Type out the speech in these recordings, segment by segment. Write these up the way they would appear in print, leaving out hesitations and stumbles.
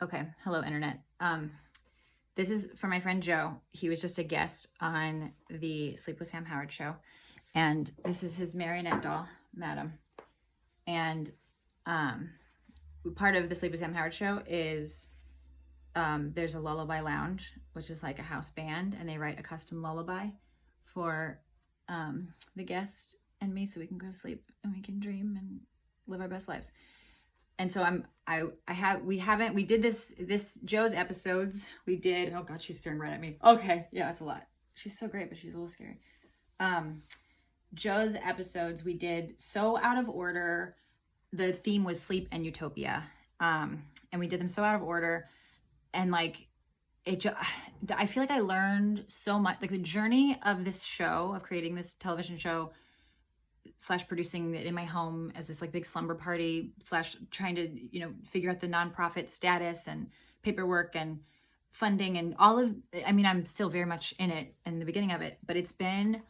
Okay, hello internet. This is for my friend Joe. He was just a guest on the Sleep with Sam Howard show, and this is his marionette doll, Madam. And part of the Sleep with Sam Howard show is there's a lullaby lounge, which is like a house band, and they write a custom lullaby for the guest and me, so we can go to sleep and we can dream and live our best lives. And so we did this Joe's episodes. We did, oh God, she's staring right at me. Okay, yeah, it's a lot. She's so great, but she's a little scary. Joe's episodes, we did so out of order. The theme was sleep and utopia. And we did them so out of order. And like, I feel like I learned so much, like the journey of this show, of creating this television show / producing it in my home as this like big slumber party / trying to, figure out the nonprofit status and paperwork and funding and all of, I'm still very much in it in the beginning of it, but it's been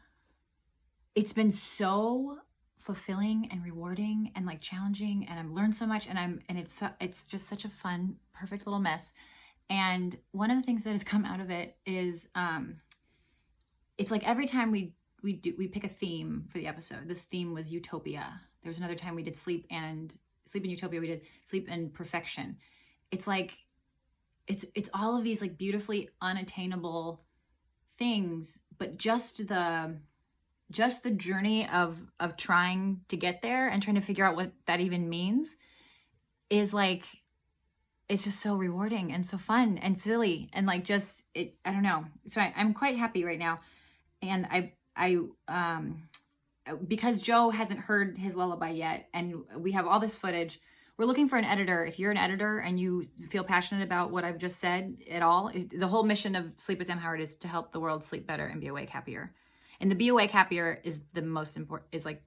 so fulfilling and rewarding and like challenging, and I've learned so much, and it's just such a fun, perfect little mess. And one of the things that has come out of it is it's like every time we pick a theme for the episode. This theme was Utopia. There was another time we did sleep and Utopia. We did sleep and perfection. It's like it's all of these like beautifully unattainable things, but just the journey of trying to get there and trying to figure out what that even means is like, it's just so rewarding and so fun and silly and like just it. I don't know. So I'm quite happy right now, and I because Joe hasn't heard his lullaby yet, and we have all this footage. We're looking for an editor. If you're an editor and you feel passionate about what I've just said at all, the whole mission of Sleep with Sam Howard is to help the world sleep better and be awake happier. And the be awake happier is the most important, is like,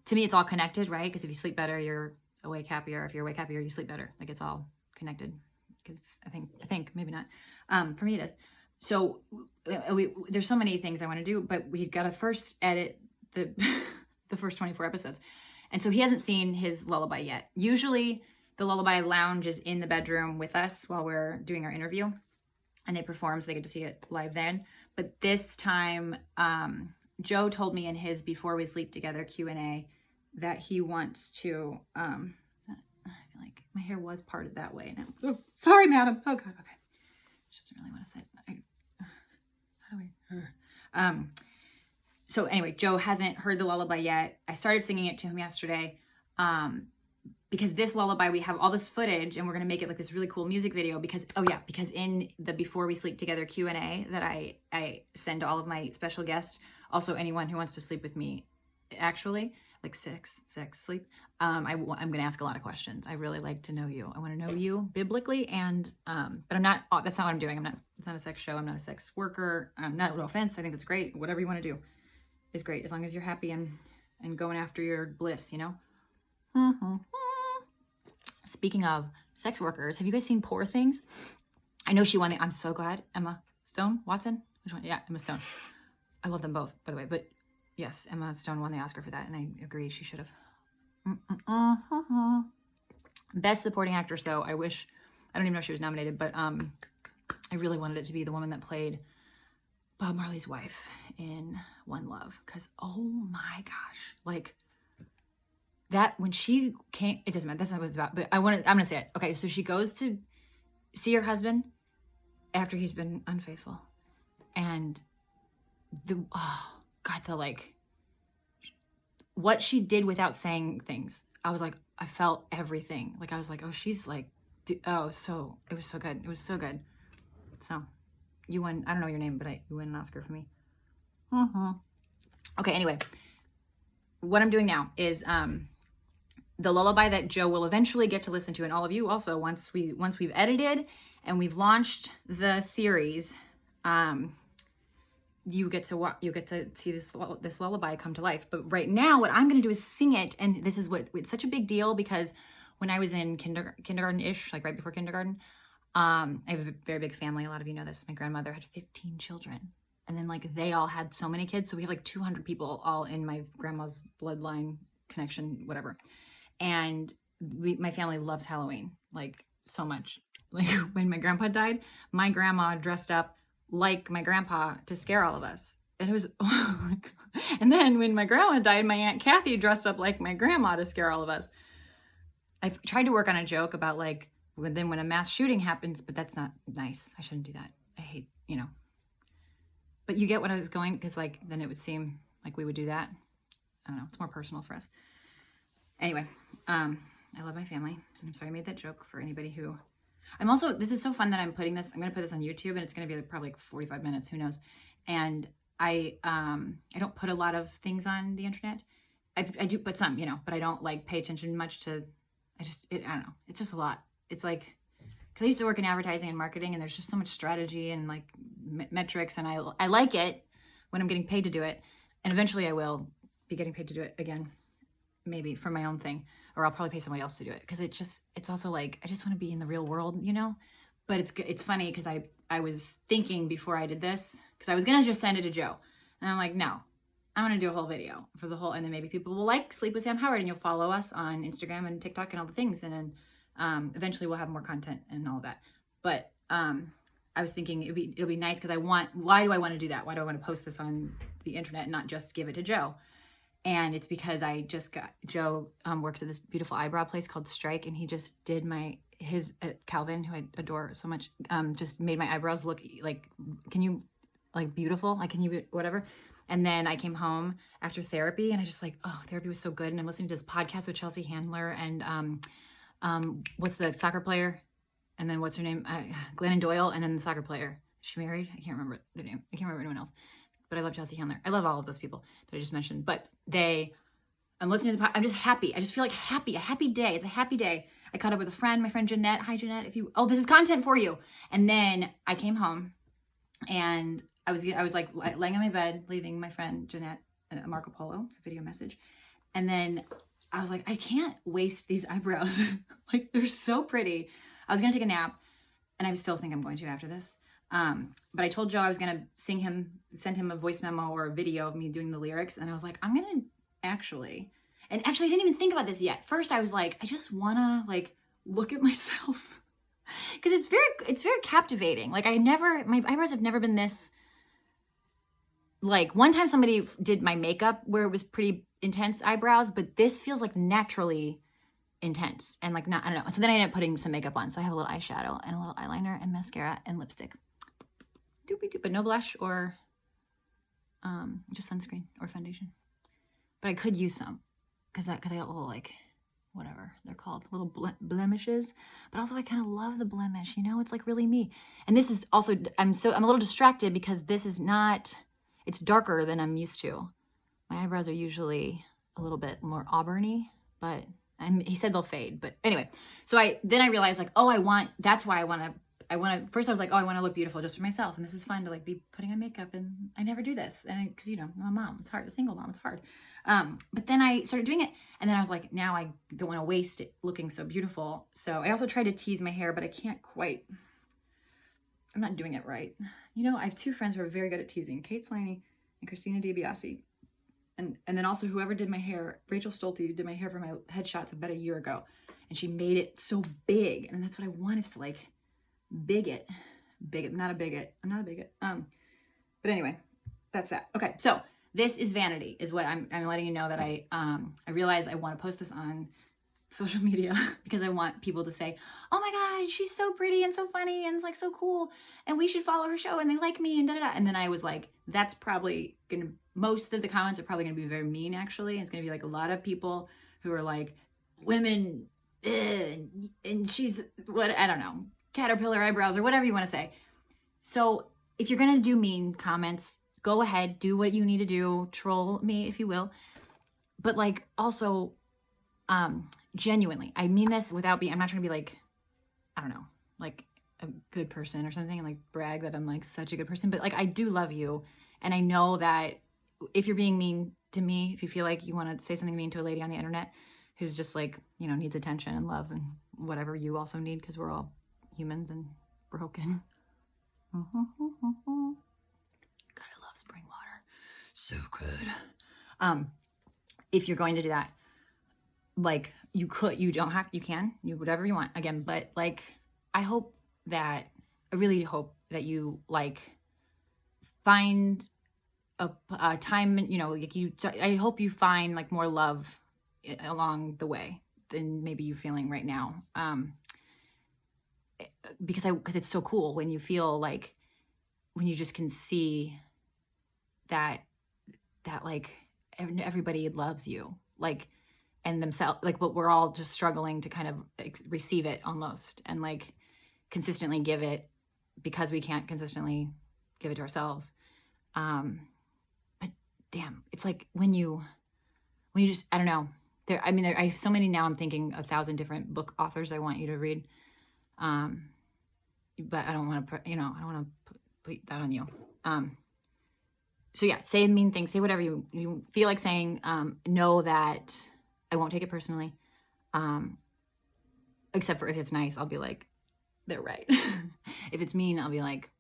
to me, it's all connected, right? Because if you sleep better, you're awake happier. If you're awake happier, you sleep better. Like it's all connected. Because I think, maybe not. For me, it is. So there's so many things I want to do, but we got to first edit the the first 24 episodes. And so he hasn't seen his lullaby yet. Usually the lullaby lounge is in the bedroom with us while we're doing our interview, and they perform, so they get to see it live then. But this time, Joe told me in his Before We Sleep Together Q&A that he wants to, I feel like my hair was parted that way. And oh, sorry, madam. Oh God, okay. She doesn't really want to sit. How do we? So anyway, Joe hasn't heard the lullaby yet. I started singing it to him yesterday, because this lullaby, we have all this footage, and we're gonna make it like this really cool music video. Because in the Before We Sleep Together Q&A that I send to all of my special guests, also anyone who wants to sleep with me, actually, like sex sleep. I'm gonna ask a lot of questions. I really like to know you. I want to know you biblically, and but I'm not. That's not what I'm doing. It's not a sex show. I'm not a sex worker. No offense. I think that's great. Whatever you want to do is great, as long as you're happy and going after your bliss. Speaking of sex workers, have you guys seen Poor Things? I know she won I'm so glad. Emma Stone? Watson? Which one? Yeah, Emma Stone. I love them both, by the way. But yes, Emma Stone won the Oscar for that, and I agree she should have. Best Supporting Actress, though, I don't even know if she was nominated, but I really wanted it to be the woman that played Bob Marley's wife in One Love. Because, oh my gosh, like, that when she came, it doesn't matter, that's not what it's about, but I'm gonna say it. Okay, so she goes to see her husband after he's been unfaithful, and what she did without saying things, I was like, I felt everything. Like I was like, oh, she's like, so it was so good. It was so good. So you won. I don't know your name, but you win an Oscar for me. Okay. Anyway, what I'm doing now is the lullaby that Joe will eventually get to listen to, and all of you also, once we've edited and we've launched the series, you get to see this lullaby come to life. But right now, what I'm going to do is sing it, and this is it's such a big deal, because when I was in kindergarten-ish, like right before kindergarten, I have a very big family. A lot of you know this. My grandmother had 15 children, and then like they all had so many kids, so we have like 200 people all in my grandma's bloodline connection, whatever. And my family loves Halloween, like so much. like when my grandpa died, my grandma dressed up like my grandpa to scare all of us. And it was, and then when my grandma died, my Aunt Kathy dressed up like my grandma to scare all of us. I've tried to work on a joke about like, when a mass shooting happens, but that's not nice. I shouldn't do that. I hate, but you get what I was going, because like, then it would seem like we would do that. I don't know. It's more personal for us. Anyway, I love my family. And I'm sorry I made that joke for anybody who, this is so fun that I'm going to put this on YouTube, and it's going to be like probably like 45 minutes, who knows. And I don't put a lot of things on the internet. I do put some, but I don't like pay attention much to, I don't know. It's just a lot. It's like, because I used to work in advertising and marketing, and there's just so much strategy and like metrics, and I like it when I'm getting paid to do it. And eventually I will be getting paid to do it again, maybe for my own thing, or I'll probably pay somebody else to do it. Because it's also like, I just want to be in the real world, But it's funny because I was thinking before I did this, because I was going to just send it to Joe. And I'm like, no, I'm going to do a whole video for the whole, and then maybe people will like Sleep with Sam Howard, and you'll follow us on Instagram and TikTok and all the things. And then eventually we'll have more content and all of that. But I was thinking it'll be nice, because why do I want to do that? Why do I want to post this on the internet and not just give it to Joe? And it's because Joe works at this beautiful eyebrow place called Strike, and he just did his Calvin, who I adore so much, just made my eyebrows look like, beautiful, like, can you, whatever. And then I came home after therapy, and I just therapy was so good. And I'm listening to this podcast with Chelsea Handler and what's the soccer player? And then what's her name? Glennon Doyle, and then the soccer player. Is she married? I can't remember their name. I can't remember anyone else. But I love Chelsea Handler. I love all of those people that I just mentioned. But I'm listening to the podcast. I'm just happy. I just feel like a happy day. It's a happy day. I caught up with a friend, my friend Jeanette. Hi, Jeanette. This is content for you. And then I came home, and I was like laying on my bed, leaving my friend Jeanette a Marco Polo. It's a video message. And then I was like, I can't waste these eyebrows. Like, they're so pretty. I was going to take a nap, and I still think I'm going to after this. But I told Joe I was going to send him a voice memo or a video of me doing the lyrics. And I was like, I'm going to actually, I didn't even think about this yet. First, I was like, I just want to look at myself, because it's very captivating. Like, my eyebrows have never been this, one time somebody did my makeup where it was pretty intense eyebrows, but this feels like naturally intense and not, I don't know. So then I ended up putting some makeup on. So I have a little eyeshadow and a little eyeliner and mascara and lipstick. Doopy doop, but no blush or just sunscreen or foundation. But I could use some because I got little whatever they're called, little blemishes. But also I kind of love the blemish, it's really me. And this is also, I'm a little distracted because this is not, it's darker than I'm used to. My eyebrows are usually a little bit more auburny, but he said they'll fade. But anyway, so I realized that's why I want to, first I was like, I want to look beautiful just for myself. And this is fun to be putting on makeup. And I never do this. And because, I'm a mom, it's hard, a single mom, it's hard. But then I started doing it. And then I was like, now I don't want to waste it looking so beautiful. So I also tried to tease my hair, but I can't quite, I'm not doing it right. I have two friends who are very good at teasing, Kate Slaney and Christina DiBiase. And then also whoever did my hair, Rachel Stolte did my hair for my headshots about a year ago. And she made it so big. And that's what I want, is to big it. I'm not a bigot. But anyway, that's that. Okay. So this is vanity, is what I'm letting you know, that I realize I want to post this on social media because I want people to say, oh my God, she's so pretty and so funny and so cool, and we should follow her show, and they like me, and da-da-da. And then I was like, that's probably most of the comments are probably gonna be very mean, actually. It's gonna be a lot of people who are like, women, and she's I don't know, caterpillar eyebrows or whatever you want to say. So if you're gonna do mean comments, go ahead, do what you need to do, troll me if you will. But also, genuinely, I mean this without being, I'm not trying to be I don't know, a good person or something, and brag that I'm such a good person. But I do love you. And I know that if you're being mean to me, if you feel like you want to say something mean to a lady on the internet who's just needs attention and love and whatever you also need, because we're all humans and broken. God, I love spring water. So good. If you're going to do that, you can, whatever you want, again, but I hope that I really hope that you like find a time, you know, like I hope you find like more love along the way than maybe you feeling right now. Because it's so cool when you feel like, when you just can see that like everybody loves you, like, and themselves, like, but we're all just struggling to kind of receive it almost, and like consistently give it, because we can't consistently give it to ourselves. But damn, it's like when you just, I don't know, I have so many now. I'm thinking 1,000 different book authors I want you to read. But I don't want to, I don't want to put that on you. So yeah, say mean things, say whatever you feel like saying. Know that I won't take it personally. Except for if it's nice, I'll be like, they're right. If it's mean, I'll be like,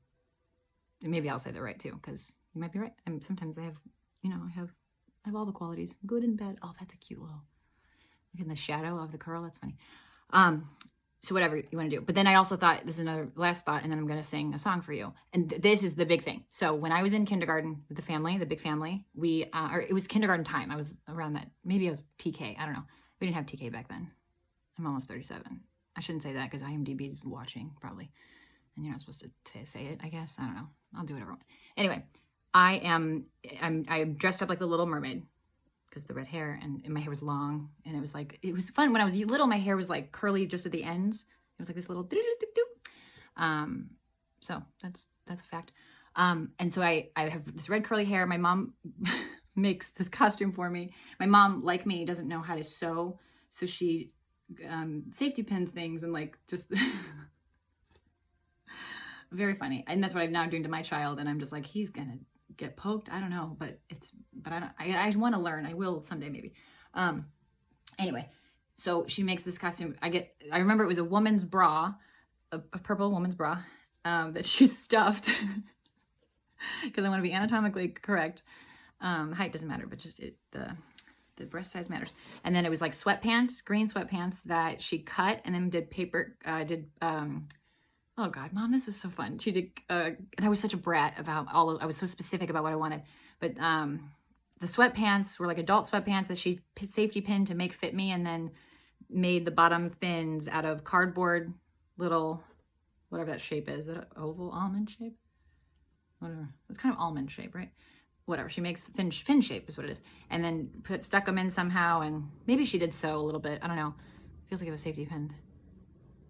maybe I'll say they're right too, because you might be right. And sometimes I have, I have all the qualities, good and bad. Oh, that's a cute little, look in the shadow of the curl. That's funny. So whatever you want to do. But then I also thought, this is another last thought, and then I'm going to sing a song for you. And this is the big thing. So when I was in kindergarten with the family, the big family, or it was kindergarten time. I was around that. Maybe I was TK. I don't know. We didn't have TK back then. I'm almost 37. I shouldn't say that because IMDb's watching probably. And you're not supposed to say it, I guess. I don't know. I'll do whatever I want. Anyway, I'm dressed up like the Little Mermaid, because the red hair, and my hair was long, and it was fun. When I was little, my hair was like curly just at the ends. It was like this little so that's a fact. And so I have this red curly hair. My mom makes this costume for me. My mom, like me, doesn't know how to sew, so she safety pins things, and like just very funny. And that's what I'm now doing to my child, and I'm just like, he's gonna get poked. I don't know, but I want to learn. I will someday, maybe. Anyway, so she makes this costume. I remember it was a woman's bra, a purple woman's bra, that she stuffed because I want to be anatomically correct. Height doesn't matter, but just the breast size matters. And then it was like sweatpants, green sweatpants that she cut and then did paper, oh God, Mom, this was so fun. She did, and I was such a brat about I was so specific about what I wanted. But the sweatpants were like adult sweatpants that she safety pinned to make fit me, and then made the bottom fins out of cardboard, little, whatever that shape is. Is it an oval, almond shape? Whatever. It's kind of almond shape, right? Whatever. She makes fin shape is what it is. And then stuck them in somehow, and maybe she did sew a little bit. I don't know. Feels like it was safety pinned.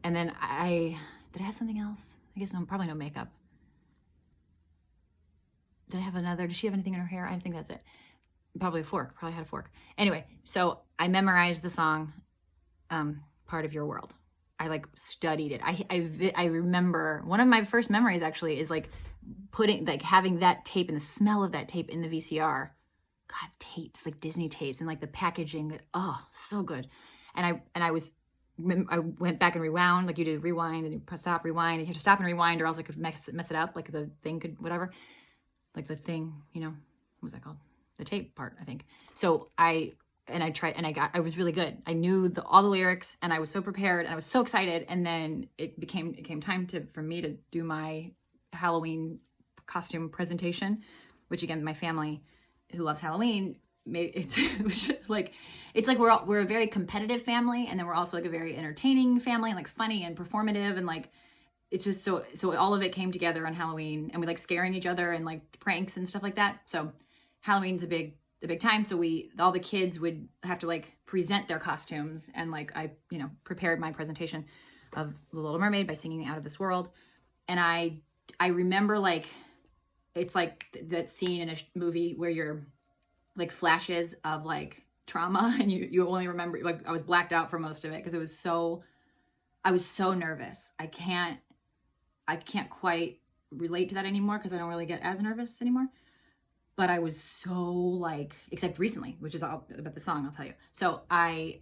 And then did I have something else? I guess probably no makeup. Did she have anything in her hair? I think that's it. Probably a fork. Probably had a fork. Anyway, so I memorized the song, Part of Your World. I like studied it. I remember one of my first memories actually is like having that tape and the smell of that tape in the VCR. God, tapes, like Disney tapes, and like the packaging. Oh, so good. And I went back and rewound, like you did rewind, and you press stop, rewind, and you have to stop and rewind, or else it could mess it up, like the thing could, whatever. Like the thing, what was that called? The tape part, I think. So I tried, and I was really good. I knew all the lyrics, and I was so prepared, and I was so excited. And then it came time for me to do my Halloween costume presentation, which again, my family who loves Halloween, it's like we're a very competitive family, and then we're also like a very entertaining family, and like funny and performative, and like it's just so all of it came together on Halloween, and we like scaring each other and like pranks and stuff like that. So Halloween's a big time. So all the kids would have to like present their costumes, and like I prepared my presentation of The Little Mermaid by singing Out of This World. And I remember like it's like that scene in a movie where you're like flashes of like trauma, and you only remember, like I was blacked out for most of it because I was so nervous. I can't quite relate to that anymore because I don't really get as nervous anymore. But I was so like, except recently, which is all about the song, I'll tell you. So I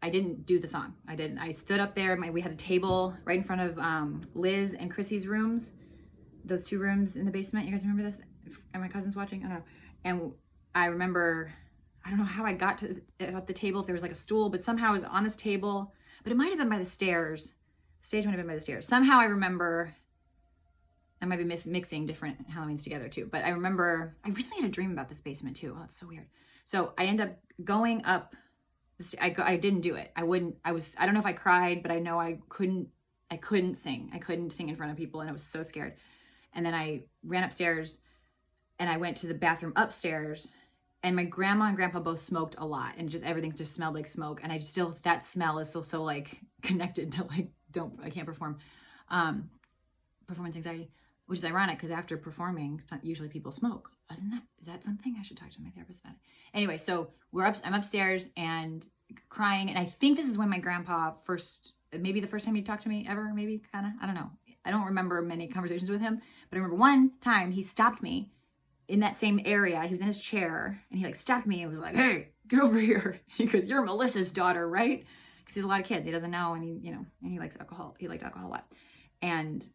didn't do the song. I stood up there. We had a table right in front of Liz and Chrissy's rooms, those 2 rooms in the basement. You guys remember this? And my cousin's watching? I don't know. And I remember, I don't know how I got up the table, if there was like a stool, but somehow I was on this table, but it might have been by the stairs. Stage might have been by the stairs. Somehow I remember, I might be mixing different Halloweens together too, but I remember, I recently had a dream about this basement too. Oh, it's so weird. So I end up going up, I didn't do it. I don't know if I cried, but I know I couldn't sing. I couldn't sing in front of people and I was so scared. And then I ran upstairs and I went to the bathroom upstairs, and my grandma and grandpa both smoked a lot, and just everything just smelled like smoke. And I still, that smell is still so like connected to like, I can't perform. Performance anxiety, which is ironic because after performing, usually people smoke. Is that something? I should talk to my therapist about it. Anyway, so I'm upstairs and crying. And I think this is when my grandpa maybe the first time he talked to me ever, maybe kind of, I don't know. I don't remember many conversations with him, but I remember one time he stopped me in that same area. He was in his chair and he like stopped me and was like, "Hey, get over here." He goes, "You're Melissa's daughter, right?" Because he has a lot of kids. He doesn't know. And he likes alcohol. He liked alcohol a lot. And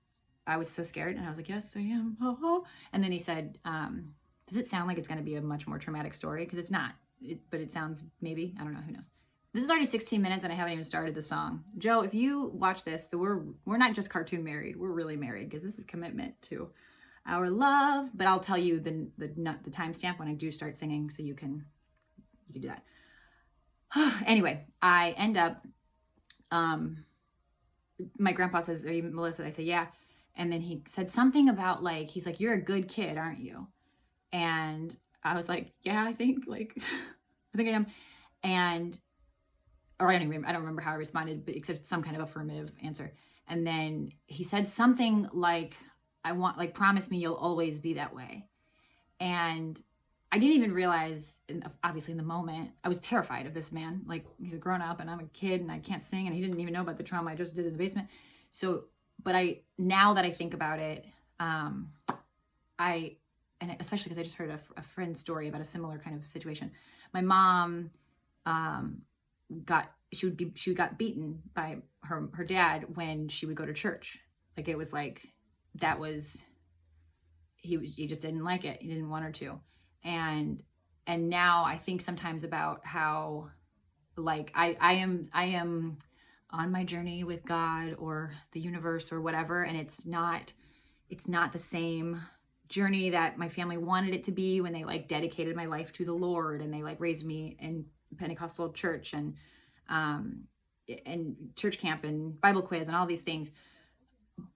I was so scared. And I was like, "Yes, I am." And then he said, "Does it sound like it's going to be a much more traumatic story?" Because it's not, but it sounds maybe, I don't know, who knows. This is already 16 minutes and I haven't even started the song. Joe, if you watch this, we're not just cartoon married. We're really married, because this is commitment to our love. But I'll tell you the timestamp when I do start singing, so you can do that. Anyway, I end up, my grandpa says, "Are you Melissa?" I say, "Yeah." And then he said something about like, he's like, "You're a good kid, aren't you?" And I was like, "Yeah, I think I think I am." Or I don't remember how I responded, but except some kind of affirmative answer. And then he said something like, "Promise me you'll always be that way." And I didn't even realize, obviously in the moment, I was terrified of this man. Like, he's a grown up and I'm a kid and I can't sing, and he didn't even know about the trauma I just did in the basement. So, but now that I think about it, and especially because I just heard a friend's story about a similar kind of situation. My mom, got beaten by her dad when she would go to church. Like, it was like, he just didn't like it. He didn't want her to. And now I think sometimes about how, like, I am on my journey with God or the universe or whatever. And it's not the same journey that my family wanted it to be when they like dedicated my life to the Lord and they like raised me in Pentecostal church and church camp and Bible quiz and all these things.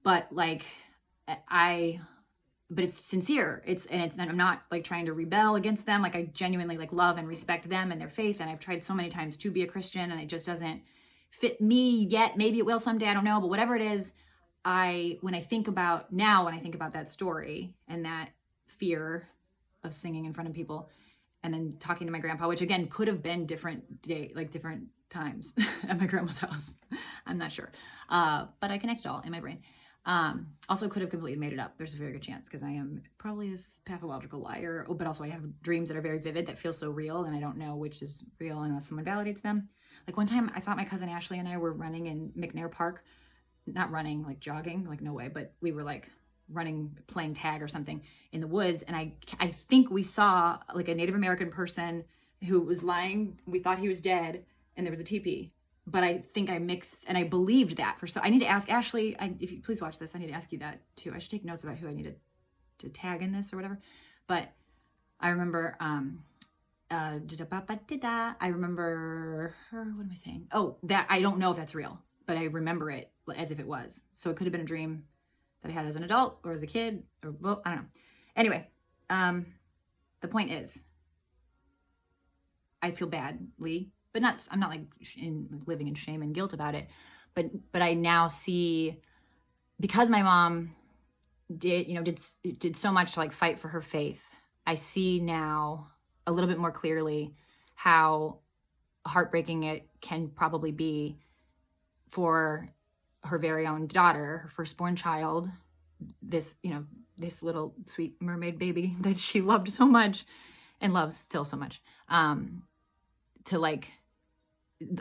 But like, but it's sincere. I'm not like trying to rebel against them. Like, I genuinely like love and respect them and their faith. And I've tried so many times to be a Christian and it just doesn't fit me yet. Maybe it will someday, I don't know. But whatever it is, when I think about that story and that fear of singing in front of people and then talking to my grandpa, which again could have been different times at my grandma's house. I'm not sure. But I connect it all in my brain. Also could have completely made it up. There's a very good chance, because I am probably this pathological liar, but also I have dreams that are very vivid that feel so real, and I don't know which is real unless someone validates them. Like, one time I thought my cousin Ashley and I were running in McNair Park, not running, like jogging, like no way, but we were like running, playing tag or something in the woods. And I think we saw like a Native American person who was lying. We thought he was dead and there was a teepee. But I think I mixed, and I believed that I need to ask Ashley, if you please watch this, I need to ask you that too. I should take notes about who I needed to tag in this or whatever. But I remember, I remember her, what am I saying? Oh, that I don't know if that's real, but I remember it as if it was. So it could have been a dream that I had as an adult or as a kid, or well, I don't know. Anyway, the point is, I feel badly, but I'm not like living in shame and guilt about it. But I now see, because my mom did so much to like fight for her faith, I see now a little bit more clearly how heartbreaking it can probably be for her very own daughter, her firstborn child, this little sweet mermaid baby that she loved so much and loves still so much, to like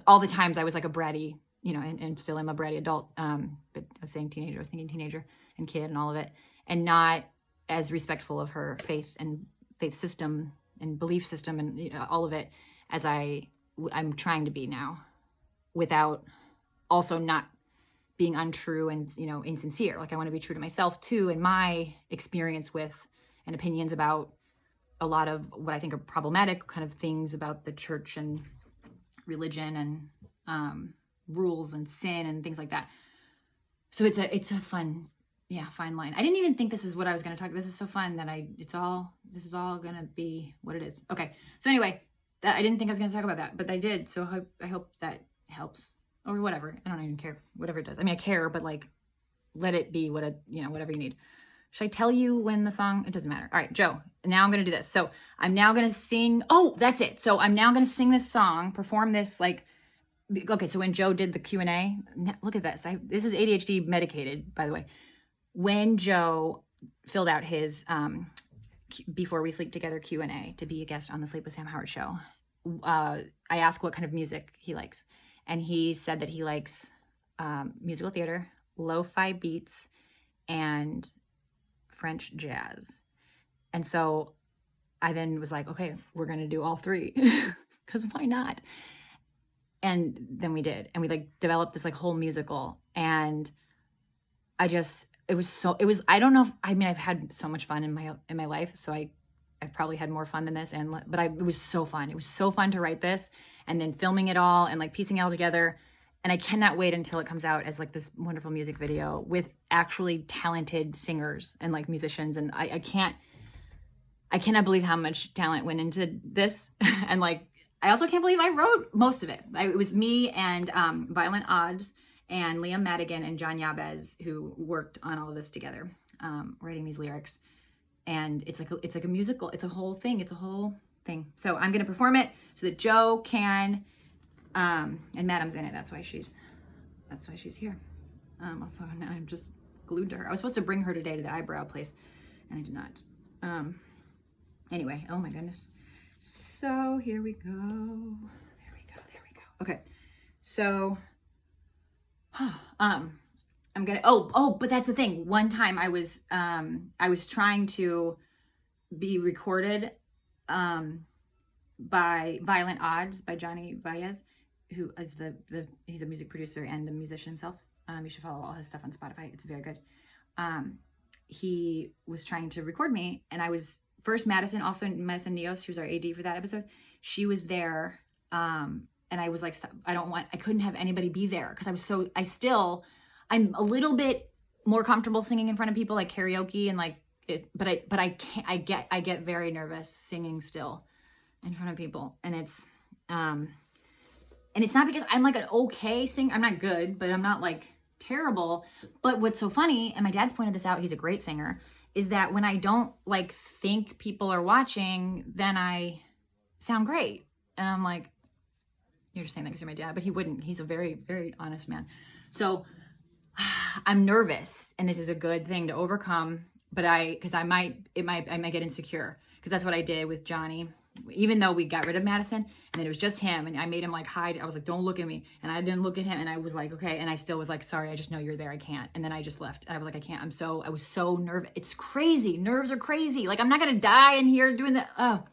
all the times I was like a bratty, and still am a bratty adult, but I was saying teenager, I was thinking teenager and kid and all of it, and not as respectful of her faith and faith system and belief system and all of it as I'm trying to be now, without also not being untrue and, you know, insincere. Like I want to be true to myself too, and my experience with and opinions about a lot of what I think are problematic kind of things about the church and religion and rules and sin and things like that. So it's a fun, fine line. I didn't even think this is what I was going to talk. This is so fun that this is all going to be what it is. Okay. So anyway, I didn't think I was going to talk about that, but I did. So I hope that helps or whatever. I don't even care, whatever it does. I mean, I care, but like, let it be whatever you need. Should I tell you when the song, it doesn't matter. All right, Joe, now I'm going to do this. So I'm now going to sing. Oh, that's it. So I'm now going to sing this song, perform this like, okay. So when Joe did the Q&A, look at this. This is ADHD medicated, by the way. When Joe filled out his Before We Sleep Together Q&A to be a guest on the Sleep with Sam Howard show, I asked what kind of music he likes. And he said that he likes musical theater, lo-fi beats, and French jazz. And so I then was like, okay, we're going to do all three because why not? And then we did. And we like developed this like whole musical. And I don't know if, I mean, I've had so much fun in my life. So I've probably had more fun than this. It was so fun. It was so fun to write this and then filming it all and like piecing it all together. And I cannot wait until it comes out as like this wonderful music video with actually talented singers and like musicians. And I cannot believe how much talent went into this. And like, I also can't believe I wrote most of it. It was me and Violent Odds and Liam Madigan and John Yabez who worked on all of this together, writing these lyrics. And it's like a musical. It's a whole thing. So I'm going to perform it so that Joe can, and Madam's in it. That's why she's here. Also now I'm just glued to her. I was supposed to bring her today to the eyebrow place and I did not. Anyway, oh my goodness. So here we go. There we go. Okay. So, I'm gonna, but that's the thing. One time I was trying to be recorded, by Violent Odds by Johnny Baez, who is he's a music producer and a musician himself. You should follow all his stuff on Spotify. It's very good. He was trying to record me and I was first Madison Neos, she was our AD for that episode. She was there. And I was like, I couldn't have anybody be there because I'm a little bit more comfortable singing in front of people like karaoke and like it, but I get very nervous singing still in front of people. And it's not because I'm like an okay singer. I'm not good, but I'm not like terrible. But what's so funny, and my dad's pointed this out, he's a great singer, is that when I don't like think people are watching, then I sound great. And I'm like, you're just saying that because you're my dad, but he wouldn't. He's a very, very honest man. So I'm nervous, and this is a good thing to overcome. But I might get insecure because that's what I did with Johnny. Even though we got rid of Madison, and then it was just him, and I made him like hide. I was like, "Don't look at me," and I didn't look at him, and I was like, "Okay," and I still was like, "Sorry, I just know you're there. I can't." And then I just left. I was like, "I can't." I was so nervous. It's crazy. Nerves are crazy. Like I'm not gonna die in here doing that. Oh,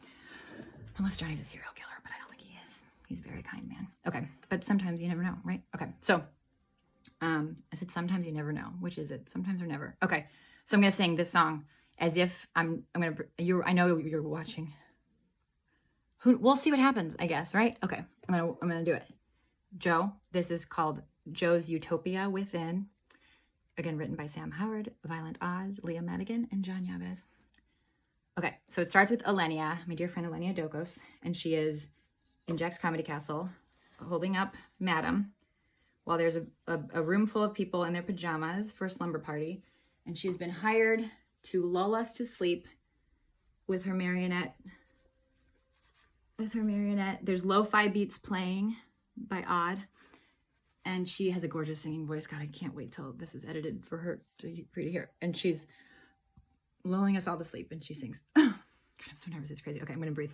unless Johnny's a serial killer, but I don't think he is. He's a very kind man. Okay, but sometimes you never know, right? Okay, so I said sometimes you never know. Which is it? Sometimes or never. Okay, so I'm gonna sing this song as if I know you're watching. We'll see what happens, I guess, right? Okay, I'm gonna do it. Joe, this is called Joe's Utopia Within. Again, written by Sam Howard, Violent Odds, Leah Madigan, and John Yabez. Okay, so it starts with Elenia, my dear friend Elenia Dokos, and she is in Jack's Comedy Castle holding up Madam while there's a room full of people in their pajamas for a slumber party, and she's been hired to lull us to sleep with her marionette. There's lo-fi beats playing by Odd, and she has a gorgeous singing voice. God, I can't wait till this is edited for you to hear. And she's lulling us all to sleep, and she sings. God, I'm so nervous. It's crazy. Okay, I'm gonna breathe.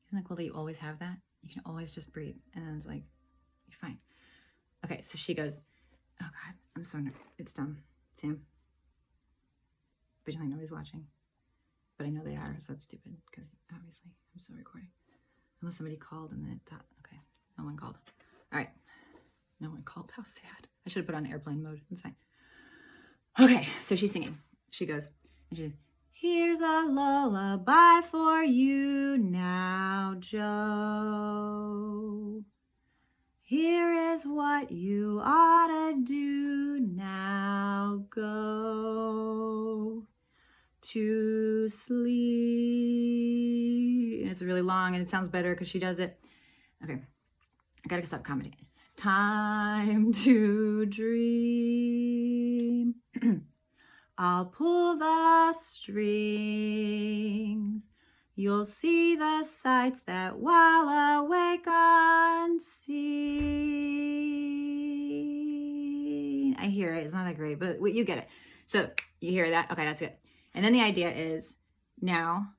Isn't that cool that you always have that? You can always just breathe, and then it's like, you're fine. Okay, so she goes, oh God, I'm so nervous. It's dumb. Sam. Pretend like nobody's watching. but I know they are, so that's stupid because obviously I'm still recording. Unless somebody called and then it thought, okay, no one called. All right, no one called. How sad. I should have put on airplane mode. It's fine. Okay, so she's singing. She goes, and she's, here's a lullaby for you now, Joe. Here is what you ought to do now. Go to sleep. And it's really long and it sounds better because she does it. Okay, I gotta stop commenting. Time to dream. I'll pull the strings. You'll see the sights that while awake unseen. I hear it. It's not that great, but you get it. So you hear that? Okay, that's good. And then the idea is now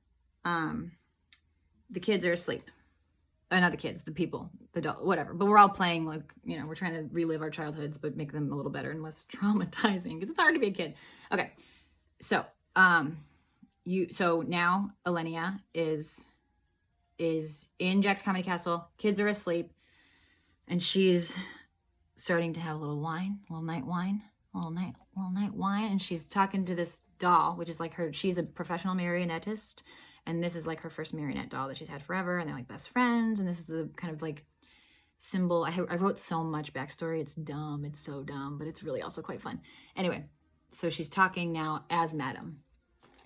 the kids are asleep. Not the kids, the people, the adult, whatever. But we're all playing like, we're trying to relive our childhoods, but make them a little better and less traumatizing because it's hard to be a kid. Okay, so so now Alenia is in Jack's Comedy Castle. Kids are asleep, and she's starting to have a little wine, a little night wine, and she's talking to this doll, which is like her. She's a professional marionettist, and this is like her first marionette doll that she's had forever, and they're like best friends. And this is the kind of like symbol. I wrote so much backstory. It's dumb. It's so dumb, but it's really also quite fun. Anyway, so she's talking now as Madame.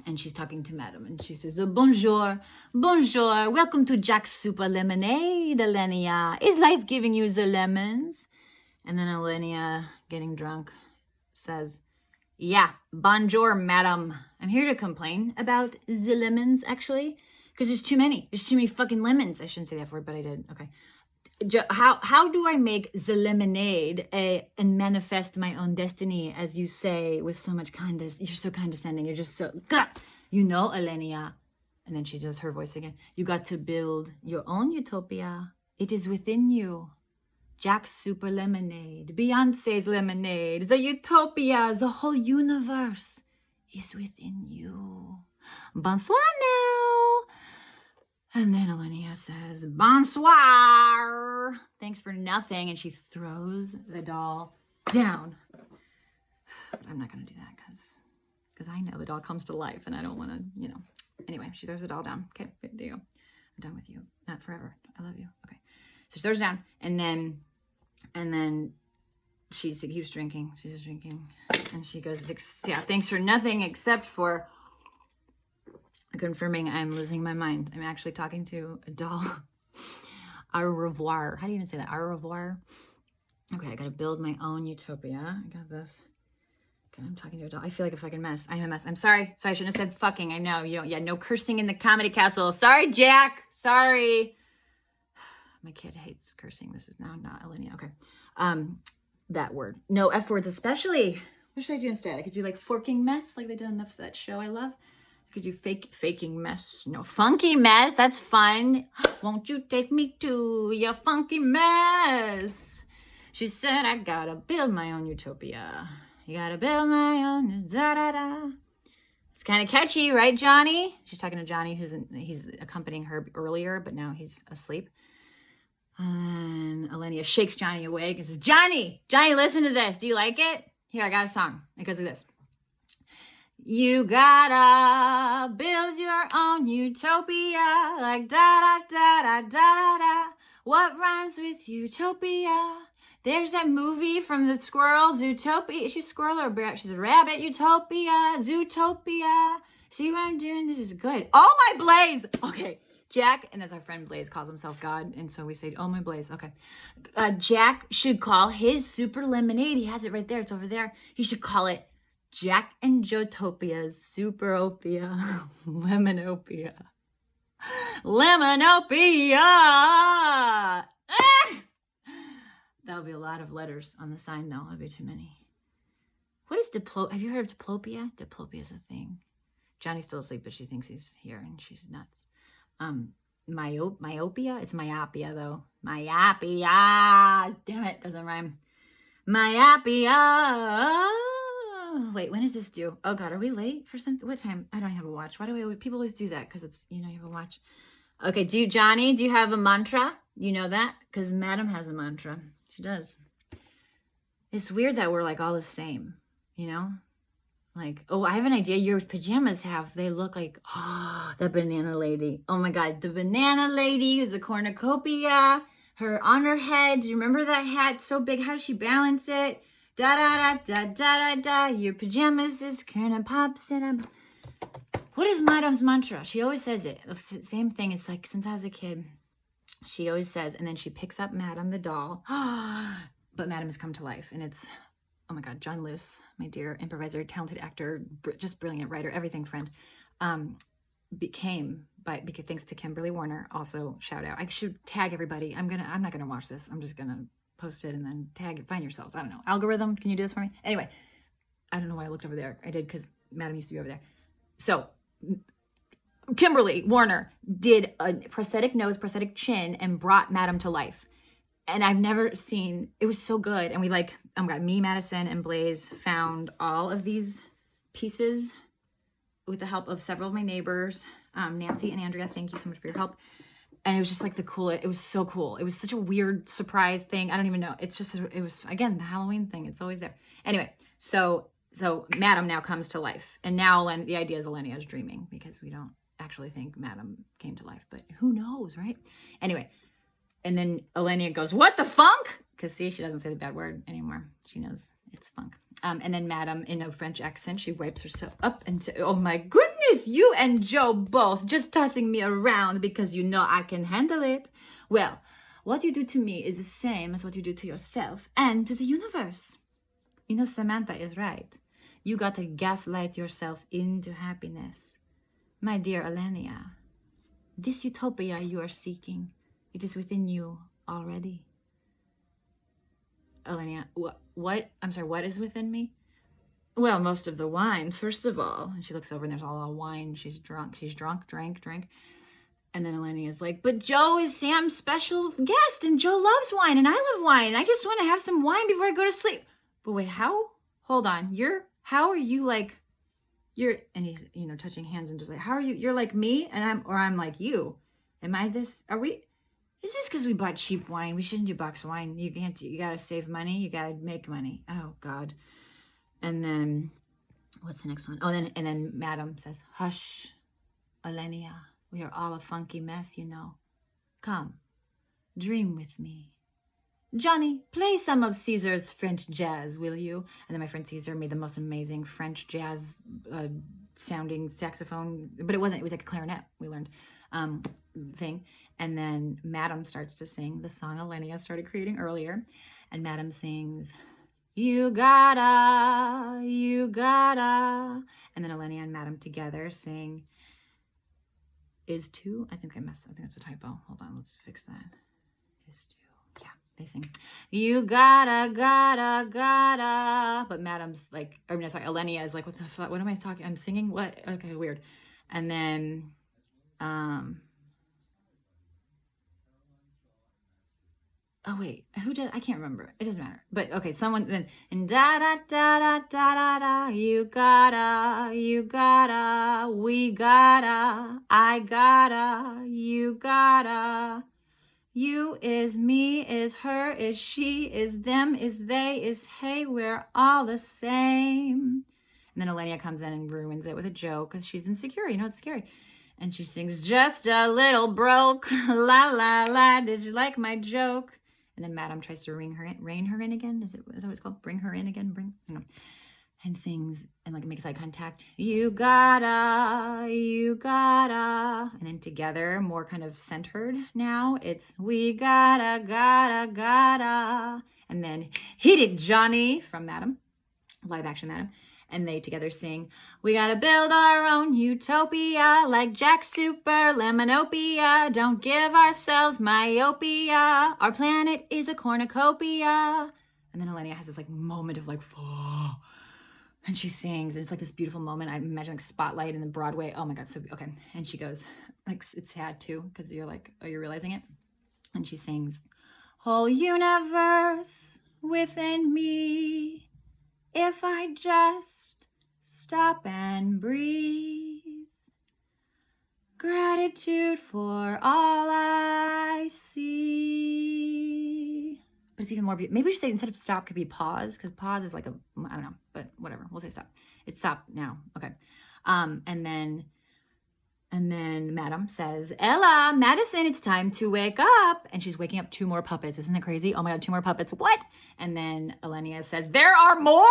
And she's talking to Madame, and she says, bonjour, welcome to Jack's Super Lemonade, Alenia. Is life giving you the lemons? And then Alenia, getting drunk, says, yeah, bonjour, Madame. I'm here to complain about the lemons, actually, because there's too many. There's too many fucking lemons. I shouldn't say that word, but I did. Okay. How do I make the lemonade and manifest my own destiny, as you say, with so much kindness? You're so condescending. You're just so, Alenia. And then she does her voice again. You got to build your own utopia. It is within you. Jack's Super Lemonade, Beyonce's Lemonade, the utopia, the whole universe is within you. Bonsoir now. And then Alenia says, bonsoir. Thanks for nothing. And she throws the doll down. But I'm not going to do that because I know the doll comes to life and I don't want to, Anyway, she throws the doll down. Okay, there you go. I'm done with you. Not forever. I love you. Okay. So she throws it down and then she keeps drinking. She's just drinking. And she goes, thanks for nothing except for confirming I'm losing my mind. I'm actually talking to a doll. Au revoir. How do you even say that? Au revoir. Okay, I gotta build my own utopia. I got this. Okay, I'm talking to a doll. I feel like a fucking mess. I'm a mess. I'm sorry. I shouldn't have said fucking. I know. No cursing in the comedy castle. Sorry, Jack. Sorry. My kid hates cursing. This is now not Alenia. Okay. That word. No F words especially. What should I do instead? I could do like forking mess like they did in that show I love. Could you faking mess? No, funky mess. That's fun. Won't you take me to your funky mess? She said, I gotta build my own utopia. You gotta build my own da-da-da. It's kind of catchy, right, Johnny? She's talking to Johnny, he's accompanying her earlier, but now he's asleep. And Alenia shakes Johnny awake and says, Johnny, listen to this. Do you like it? Here, I got a song. It goes like this. You gotta build your own utopia, like da-da-da-da-da-da-da. What rhymes with utopia? There's that movie from the squirrels, Utopia. Is she a squirrel or a rabbit? She's a rabbit. Utopia, Zootopia. See what I'm doing? This is good. Oh, my Blaze. Okay, Jack, and that's our friend Blaze, calls himself God, and so we say, oh, my Blaze. Okay. Jack should call his super lemonade. He has it right there. It's over there. He should call it Jack and Jotopia's Superopia, Lemonopia. Lemonopia! Ah! That'll be a lot of letters on the sign, though. That'll be too many. What is have you heard of diplopia? Diplopia is a thing. Johnny's still asleep, but she thinks he's here, and she's nuts. Myopia? It's myopia, though. Myopia! Damn it, doesn't rhyme. Myopia! Oh, wait, when is this due? Oh God, are we late for something? What time? I don't have a watch. Why do people always do that? Because it's, you have a watch. Okay, Johnny, do you have a mantra? You know that? Because Madam has a mantra. She does. It's weird that we're like all the same, Like, oh, I have an idea. Your pajamas they look like, the banana lady. Oh my God, the banana lady, the cornucopia, on her head. Do you remember that hat so big? How does she balance it? Da da da da da da da. Your pajamas is kind pops and What is Madam's mantra? She always says it. Same thing. It's like since I was a kid, she always says, and then she picks up Madam the doll. But Madam has come to life, and it's, oh my God, John Luce, my dear improviser, talented actor, just brilliant writer, everything friend, because thanks to Kimberly Warner, also shout out. I should tag everybody. I'm not gonna watch this. I'm just gonna post it and then tag it. Find yourselves. I don't know. Algorithm, can you do this for me? Anyway, I don't know why I looked over there. I did because Madam used to be over there. So Kimberly Warner did a prosthetic nose, prosthetic chin, and brought Madam to life. And I've never seen, it was so good. And we me, Madison, and Blaze found all of these pieces with the help of several of my neighbors. Nancy and Andrea, thank you so much for your help. And it was just like the coolest, it was so cool. It was such a weird surprise thing. I don't even know. It's just, it was, again, the Halloween thing. It's always there. Anyway, so Madam now comes to life. And now the idea is Elenia is dreaming because we don't actually think Madam came to life, but who knows, right? Anyway, and then Elenia goes, "What the funk?" Because see, she doesn't say the bad word anymore. She knows it's funk. And then Madam, in a French accent, she wipes herself up and says, "Oh my goodness, you and Joe both just tossing me around because you know I can handle it. Well, what you do to me is the same as what you do to yourself and to the universe. Samantha is right. You got to gaslight yourself into happiness. My dear Elenia, this utopia you are seeking, it is within you already." Elenia, what? I'm sorry, what is within me? Well, most of the wine, first of all. And she looks over and there's all the wine. She's drunk. Drank. And then Elenia is like, "But Joe is Sam's special guest and Joe loves wine and I love wine. And I just want to have some wine before I go to sleep." But wait, how? Hold on. How are you like, and he's, touching hands and just like, how are you? You're like me and I'm like you. Am I this? Is this because we bought cheap wine? We shouldn't do box wine. You gotta save money. You gotta make money. Oh God. And then, what's the next one? Oh, and then Madam says, "Hush, Elenia, we are all a funky mess, Come, dream with me. Johnny, play some of Caesar's French jazz, will you?" And then my friend Caesar made the most amazing French jazz sounding saxophone, but it was like a clarinet, we learned, thing. And then Madam starts to sing the song Elenia started creating earlier. And Madam sings, "You gotta. And then Elenia and Madam together sing, "Is to," I think that's a typo. Hold on, let's fix that. "Is to," yeah, they sing, "You gotta. But Madam's like, Elenia is like, "What the fuck? What am I talking? I'm singing what? Okay, weird." And then, oh wait, who did? I can't remember. It doesn't matter. But okay, someone then, and da da da da da da da. You gotta, we gotta, I gotta, you gotta. You is me, is her, is she, is them, is they, is hey, we're all the same. And then Elenia comes in and ruins it with a joke because she's insecure. It's scary. And she sings, "Just a little broke, la la la, did you like my joke?" And then Madam tries to rein her in again. Is that what it's called? Bring her in again? And sings and makes eye contact. You gotta. And then together, more kind of centered now. It's we gotta. And then "Hit it, Johnny" from Madam, live action Madam. And they together sing, "We gotta build our own utopia, like Jack Super Lemonopia. Don't give ourselves myopia. Our planet is a cornucopia." And then Elenia has this moment of "Fuh." And she sings, and it's this beautiful moment. I imagine spotlight in the Broadway. Oh my God, so okay. And she goes, it's sad too, because you're like, oh, you're realizing it. And she sings, "Whole universe within me. If I just stop and breathe. Gratitude for all I see. But it's even more beautiful. Maybe we should say instead of stop could be pause, because pause is like a, I don't know, but whatever. We'll say stop. It's stop now. Okay. And then Madam says, Ella, Madison, it's time to wake up. And she's waking up 2 more puppets. Isn't that crazy? Oh my God, 2 more puppets. What? And then Elenia says, there are more?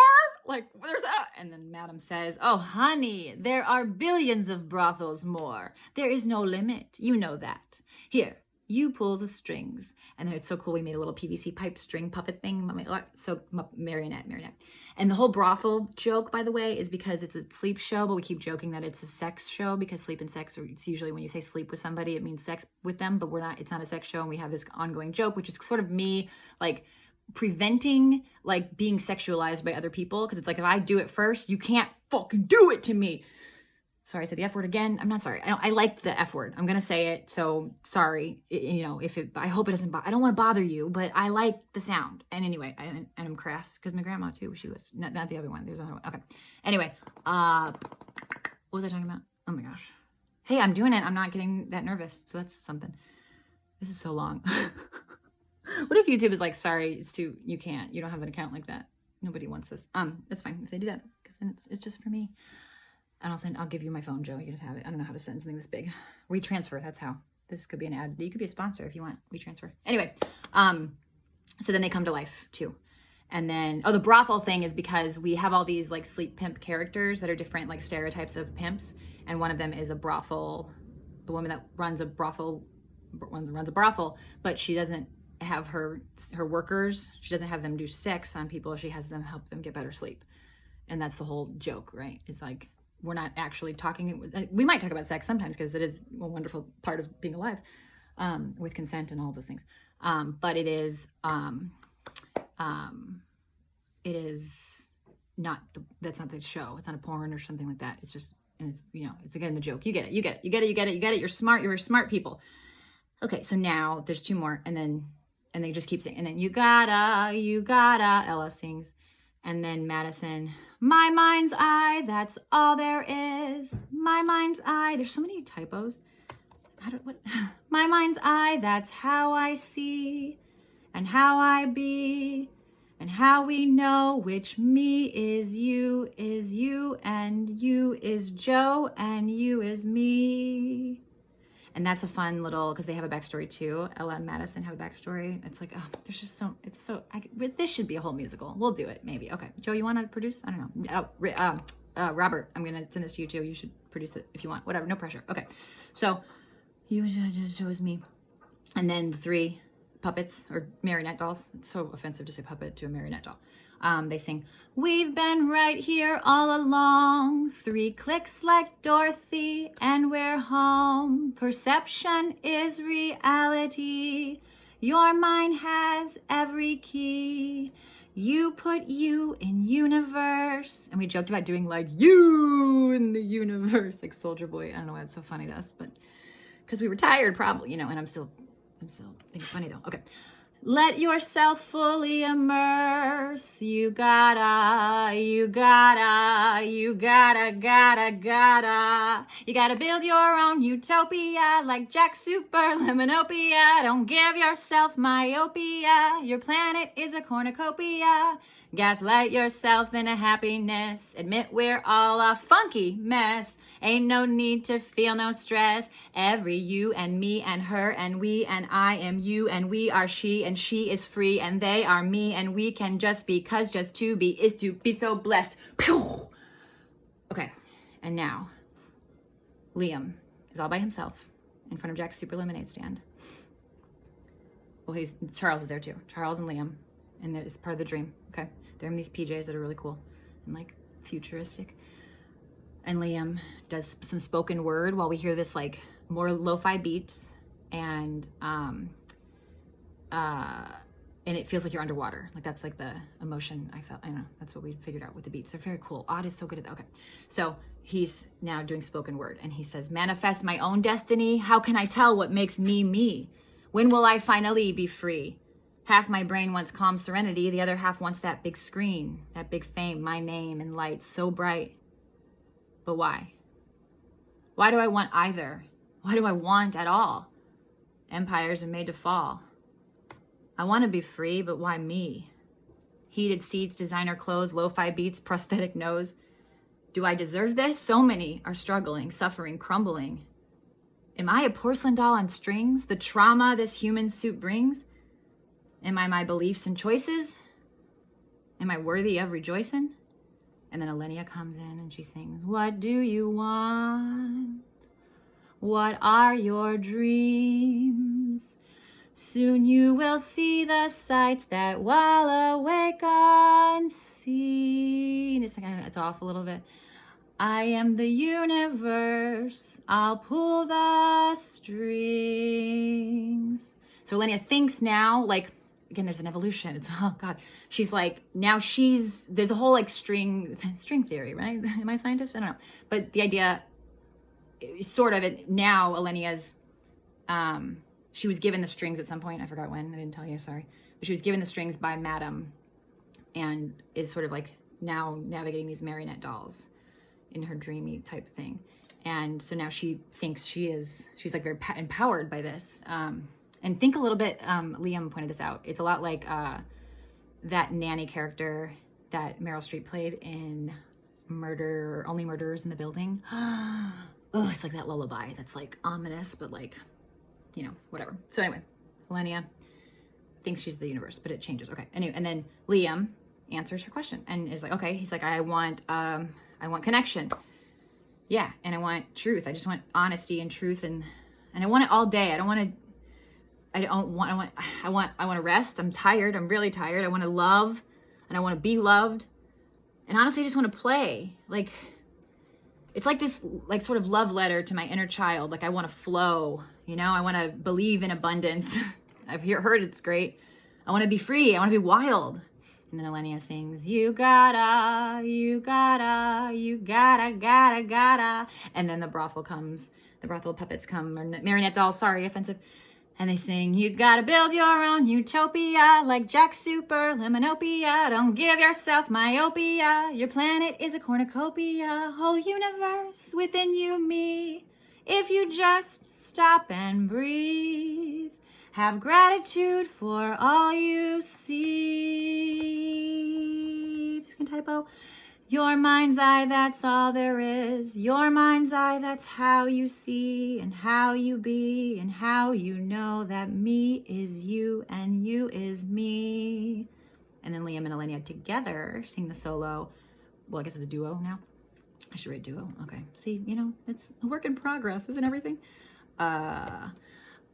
Like, there's that. And then Madam says, oh, honey, there are billions of brothels more. There is no limit. You know that. Here, you pull the strings. And then it's so cool. We made a little PVC pipe string puppet thing. So marionette. And the whole brothel joke, by the way, is because it's a sleep show, but we keep joking that it's a sex show because sleep and sex, or it's usually when you say sleep with somebody, it means sex with them, but it's not a sex show. And we have this ongoing joke, which is sort of me like preventing like being sexualized by other people. Cause it's like, if I do it first, you can't fucking do it to me. Sorry, I said the F word again. I'm not sorry. I like the F word. I'm going to say it. So sorry, I hope it doesn't, I don't want to bother you, but I like the sound. And anyway, and I'm crass because my grandma too, she was not the other one. There's another one. Okay. Anyway, what was I talking about? Oh my gosh. Hey, I'm doing it. I'm not getting that nervous. So that's something. This is so long. What if YouTube is like, sorry, you don't have an account like that. Nobody wants this. That's fine if they do that, because then it's just for me. And I'll give you my phone, Joe. You can just have it. I don't know how to send something this big. WeTransfer, that's how. This could be an ad. You could be a sponsor if you want. WeTransfer. Anyway, so then they come to life too. And then, the brothel thing is because we have all these like sleep pimp characters that are different like stereotypes of pimps. And one of them is a brothel, the woman that runs a brothel, but she doesn't have her workers. She doesn't have them do sex on people. She has them help them get better sleep. And that's the whole joke, right? It's like, we're not actually talking. We might talk about sex sometimes because it is a wonderful part of being alive, with consent and all those things. But it is not that's not the show. It's not a porn or something like that. It's just, it's again the joke. You get it. You're smart. You're smart people. Okay, so now there's 2 more, and they just keep saying, and then you gotta, Ella sings. And then Madison, my mind's eye, that's all there is. My mind's eye. There's so many typos. My mind's eye, that's how I see and how I be and how we know which me is you, and you is Joe, and you is me. And that's a fun little, because they have a backstory too. Ella and Madison have a backstory. It's like, there's just this should be a whole musical. We'll do it, maybe. Okay. Joe, you want to produce? I don't know. Robert, I'm going to send this to you too. You should produce it if you want. Whatever, no pressure. Okay. So, Joe is me. And then the 3 puppets, or marionette dolls. It's so offensive to say puppet to a marionette doll. They sing, we've been right here all along, 3 clicks like Dorothy, and we're home. Perception is reality. Your mind has every key. You put you in universe. And we joked about doing like you in the universe, like Soldier Boy. I don't know why that's so funny to us, but because we were tired probably, and I'm still think it's funny though. Okay. Let yourself fully immerse. You gotta. You gotta build your own utopia like Jack Super Lemonopia. Don't give yourself myopia. Your planet is a cornucopia. Gaslight yourself into happiness. Admit we're all a funky mess. Ain't no need to feel no stress. Every you and me and her and we and I am you and we are she and she is free and they are me and we can just be, 'cause just to be is to be so blessed. Pew! Okay, and now Liam is all by himself in front of Jack's Super Lemonade stand. Well, Charles is there too. Charles and Liam, and it's part of the dream. Okay, they're in these PJs that are really cool and like futuristic. And Liam does some spoken word while we hear this like more lo-fi beats, and it feels like you're underwater. Like that's like the emotion I felt. I don't know. That's what we figured out with the beats. They're very cool. Odd is so good at that. Okay, so he's now doing spoken word, and he says, "Manifest my own destiny. How can I tell what makes me me? When will I finally be free? Half my brain wants calm serenity. The other half wants that big screen, that big fame, my name and lights so bright. But why? Why do I want either? Why do I want at all? Empires are made to fall. I want to be free, but why me? Heated seats, designer clothes, lo-fi beats, prosthetic nose. Do I deserve this? So many are struggling, suffering, crumbling. Am I a porcelain doll on strings? The trauma this human suit brings? Am I my beliefs and choices? Am I worthy of rejoicing? And then Alenia comes in and she sings, what do you want? What are your dreams? Soon you will see the sights that while awake unseen. It's off a little bit. I am the universe. I'll pull the strings. So Alenia thinks now, like, again, there's an evolution. It's, oh God. She's like, now there's a whole like string theory, right? Am I a scientist? I don't know. But the idea, sort of, now Alenia's, she was given the strings at some point. I forgot when. I didn't tell you, sorry. But she was given the strings by Madame and is sort of like now navigating these marionette dolls in her dreamy type thing. And so now she thinks she's like very empowered by this. And think a little bit, Liam pointed this out. It's a lot like that nanny character that Meryl Streep played in Only Murderers in the Building. Oh, it's like that lullaby that's like ominous, but like, you know, whatever. So anyway, Alenia thinks she's the universe, but it changes. Okay. Anyway, and then Liam answers her question and is like, okay, he's like, I want connection. Yeah. And I want truth. I just want honesty and truth. And I want it all day. I want to rest. I'm tired. I'm really tired. I want to love and I want to be loved. And honestly, I just want to play. Like, it's like this, like, sort of love letter to my inner child. Like, I want to flow, you know, I want to believe in abundance. I've heard it's great. I want to be free. I want to be wild. And then Alenia sings, you gotta. And then the brothel puppets come, or marionette dolls, sorry, offensive. And they sing, you gotta build your own utopia, like Jack Super, Lemonopia. Don't give yourself myopia. Your planet is a cornucopia, whole universe within you, me. If you just stop and breathe, have gratitude for all you see. Second typo. Your mind's eye, that's all there is. Your mind's eye, that's how you see and how you be and how you know that me is you and you is me. And then Liam and Alenia together sing the solo. Well, I guess it's a duo now. I should write duo. Okay. See, you know, it's a work in progress, isn't everything?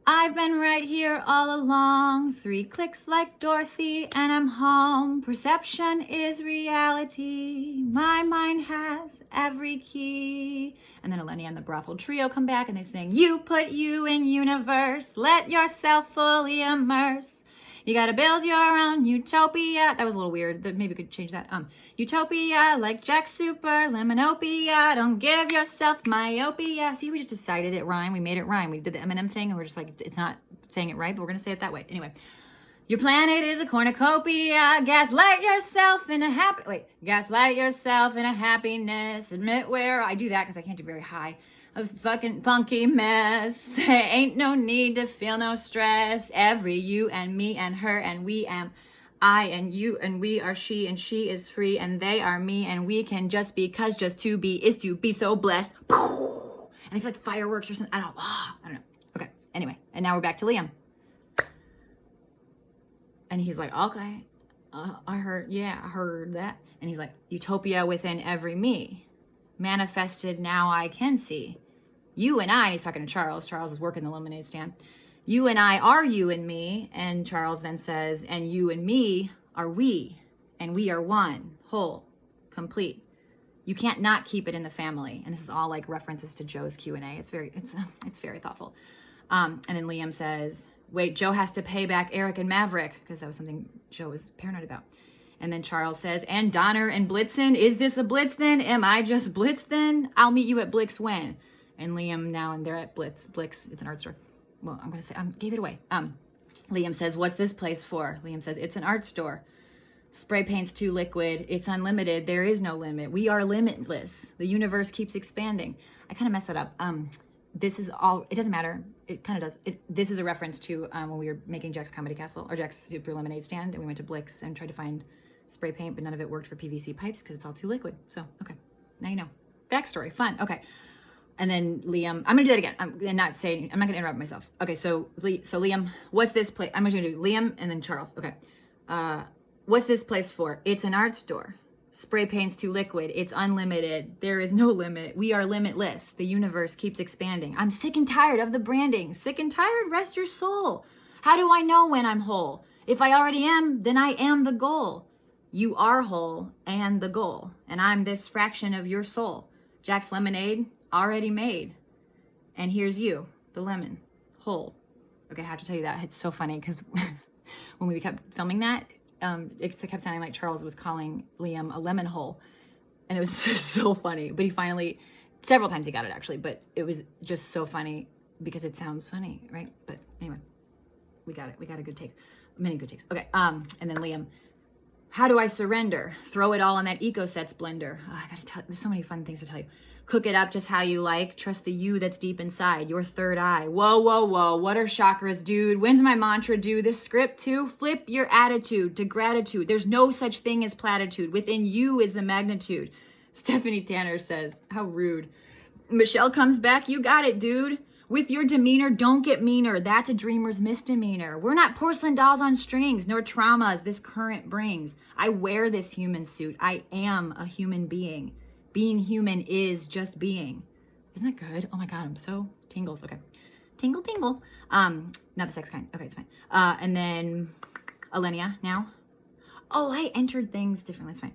I've been right here all along. 3 clicks like Dorothy and I'm home. Perception is reality. My mind has every key. And then Alenia and the brothel trio come back and they sing, you put you in universe. Let yourself fully immerse. You gotta build your own utopia. That was a little weird. Maybe we could change that. Utopia, like Jack Super, Lemonopia. Don't give yourself myopia. See, we just decided it rhymed. We made it rhyme. We did the Eminem thing, and we're just like, it's not saying it right, but we're gonna say it that way. Anyway, your planet is a cornucopia. Gaslight yourself in a happiness. Admit where I do that because I can't do very high. A fucking funky mess. Ain't no need to feel no stress. Every you and me and her and we am I and you and we are she and she is free and they are me and we can just be cause just to be is to be so blessed. And I feel like fireworks or something. I don't know. Okay. Anyway, and now we're back to Liam. And he's like, okay, I heard that. And he's like, utopia within every me. Manifested now I can see. You and I, and he's talking to Charles. Charles is working the lemonade stand. You and I are you and me. And Charles then says, and you and me are we. And we are one, whole, complete. You can't not keep it in the family. And this is all like references to Joe's Q&A. It's very thoughtful. And then Liam says, wait, Joe has to pay back Eric and Maverick, because that was something Joe was paranoid about. And then Charles says, and Donner and Blitzen, is this a blitz then? Am I just blitzed then? I'll meet you at Blix when? And Liam now, and they're at Blix, it's an art store. Well, I'm going to say, gave it away. Liam says, what's this place for? Liam says, it's an art store. Spray paint's too liquid. It's unlimited. There is no limit. We are limitless. The universe keeps expanding. I kind of messed that up. This is all, it doesn't matter. It kind of does. This is a reference to when we were making Jack's Comedy Castle, or Jack's Super Lemonade Stand, and we went to Blick's and tried to find spray paint, but none of it worked for PVC pipes because it's all too liquid. So, okay. Now you know. Backstory. Fun. Okay. And then Liam, I'm going to do that again. I'm not going to interrupt myself. Okay. So Liam, what's this place? I'm just going to do Liam and then Charles. Okay. What's this place for? It's an art store. Spray paint's too liquid. It's unlimited. There is no limit. We are limitless. The universe keeps expanding. I'm sick and tired of the branding. Sick and tired? Rest your soul. How do I know when I'm whole? If I already am, then I am the goal. You are whole and the goal. And I'm this fraction of your soul. Jack's Lemonade, already made. And here's you, the lemon, whole. Okay, I have to tell you that. It's so funny because when we kept filming that, it kept sounding like Charles was calling Liam a lemon hole. And it was just so funny. But he finally, several times he got it actually, but it was just so funny because it sounds funny, right? But anyway, we got it. We got a good take. Many good takes. Okay, and then Liam, how do I surrender? Throw it all in that EcoSets blender. Oh, I gotta tell, there's so many fun things to tell you. Cook it up just how you like. Trust the you that's deep inside, your third eye. Whoa, whoa, whoa. What are chakras, dude? When's my mantra due? This script too? Flip your attitude to gratitude. There's no such thing as platitude. Within you is the magnitude. Stephanie Tanner says, how rude. Michelle comes back. You got it, dude. With your demeanor, don't get meaner. That's a dreamer's misdemeanor. We're not porcelain dolls on strings, nor traumas this current brings. I wear this human suit. I am a human being. Being human is just being. Isn't that good? Oh my God, I'm so tingles. Okay. Tingle, tingle. Not the sex kind. Okay, it's fine. And then Alenia now. Oh, I entered things differently. It's fine.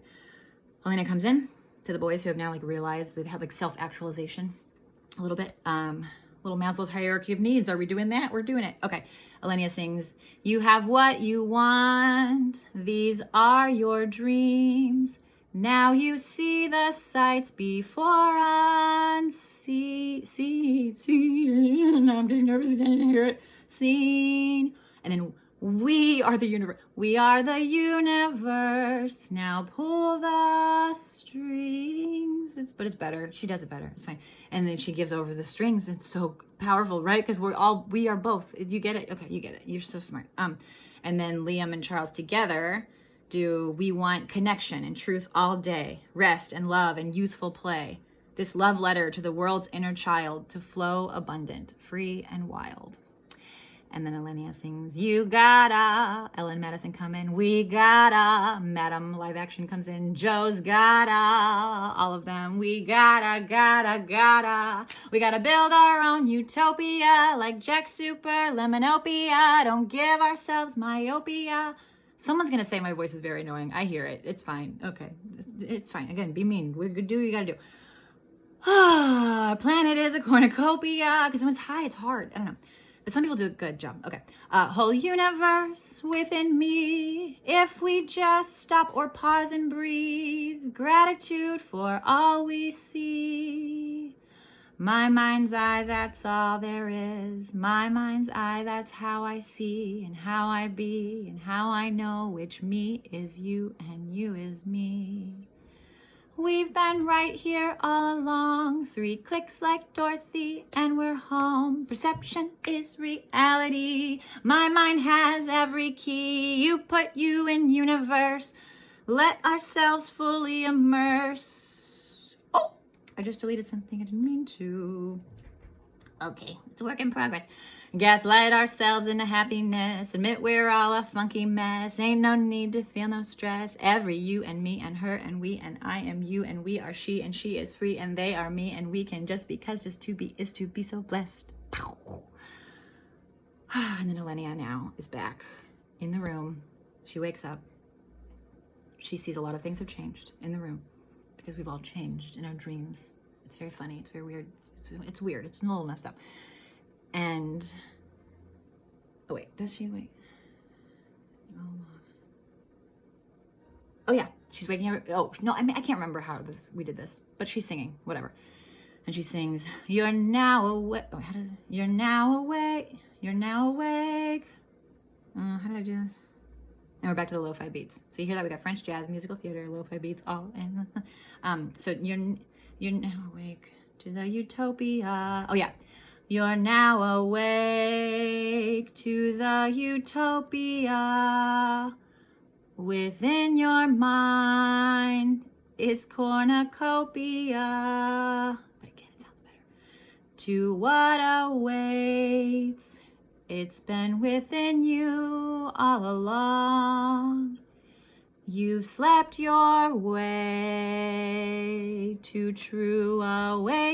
Alenia comes in to the boys who have now like realized they've had like self-actualization a little bit. Little Maslow's hierarchy of needs. Are we doing that? We're doing it. Okay. Alenia sings, you have what you want. These are your dreams. Now you see the sights before unseen. Now I'm getting nervous again to hear it. Seen. And then we are the universe. We are the universe. Now pull the strings. But it's better. She does it better. It's fine. And then she gives over the strings. It's so powerful, right? Because we are both. You get it? Okay, you get it. You're so smart. And then Liam and Charles together do we want connection and truth all day, rest and love and youthful play. This love letter to the world's inner child to flow abundant, free and wild. And then Alenia sings, you gotta. Ellen Madison come in, we gotta. Madam live action comes in, Joe's gotta. All of them, we gotta. We gotta build our own utopia like Jack Super Lemonopia. Don't give ourselves myopia. Someone's going to say my voice is very annoying. I hear it. It's fine. Okay. It's fine. Again, be mean. Do what you got to do. Planet is a cornucopia. Because when it's high, it's hard. I don't know. But some people do a good job. Okay. Whole universe within me. If we just stop or pause and breathe. Gratitude for all we see. My mind's eye, that's all there is. My mind's eye, that's how I see and how I be and how I know which me is you and you is me. We've been right here all along. 3 clicks like Dorothy and we're home. Perception is reality. My mind has every key. You put you in universe. Let ourselves fully immerse. I just deleted something I didn't mean to. Okay, it's a work in progress. Gaslight ourselves into happiness. Admit we're all a funky mess. Ain't no need to feel no stress. Every you and me and her and we and I am you and we are she and she is free and they are me and we can just because just to be is to be so blessed. And then Alenia now is back in the room. She wakes up. She sees a lot of things have changed in the room. Because we've all changed in our dreams. It's very funny. It's very weird. It's weird. It's a little messed up. And, oh wait, does she? Wait. Oh yeah, she's waking up. Oh, no, I can't remember how we did this. But she's singing, whatever. And she sings, you're now awake. Oh, how does it? You're now awake. You're now awake. did I do this? And we're back to the lo-fi beats. So you hear that? We got French jazz, musical theater, lo-fi beats, all in. So you're now awake to the utopia. Oh yeah. You're now awake to the utopia. Within your mind is cornucopia. But again, it sounds better. To what awaits, it's been within you all along. You've slept your way to true awakening.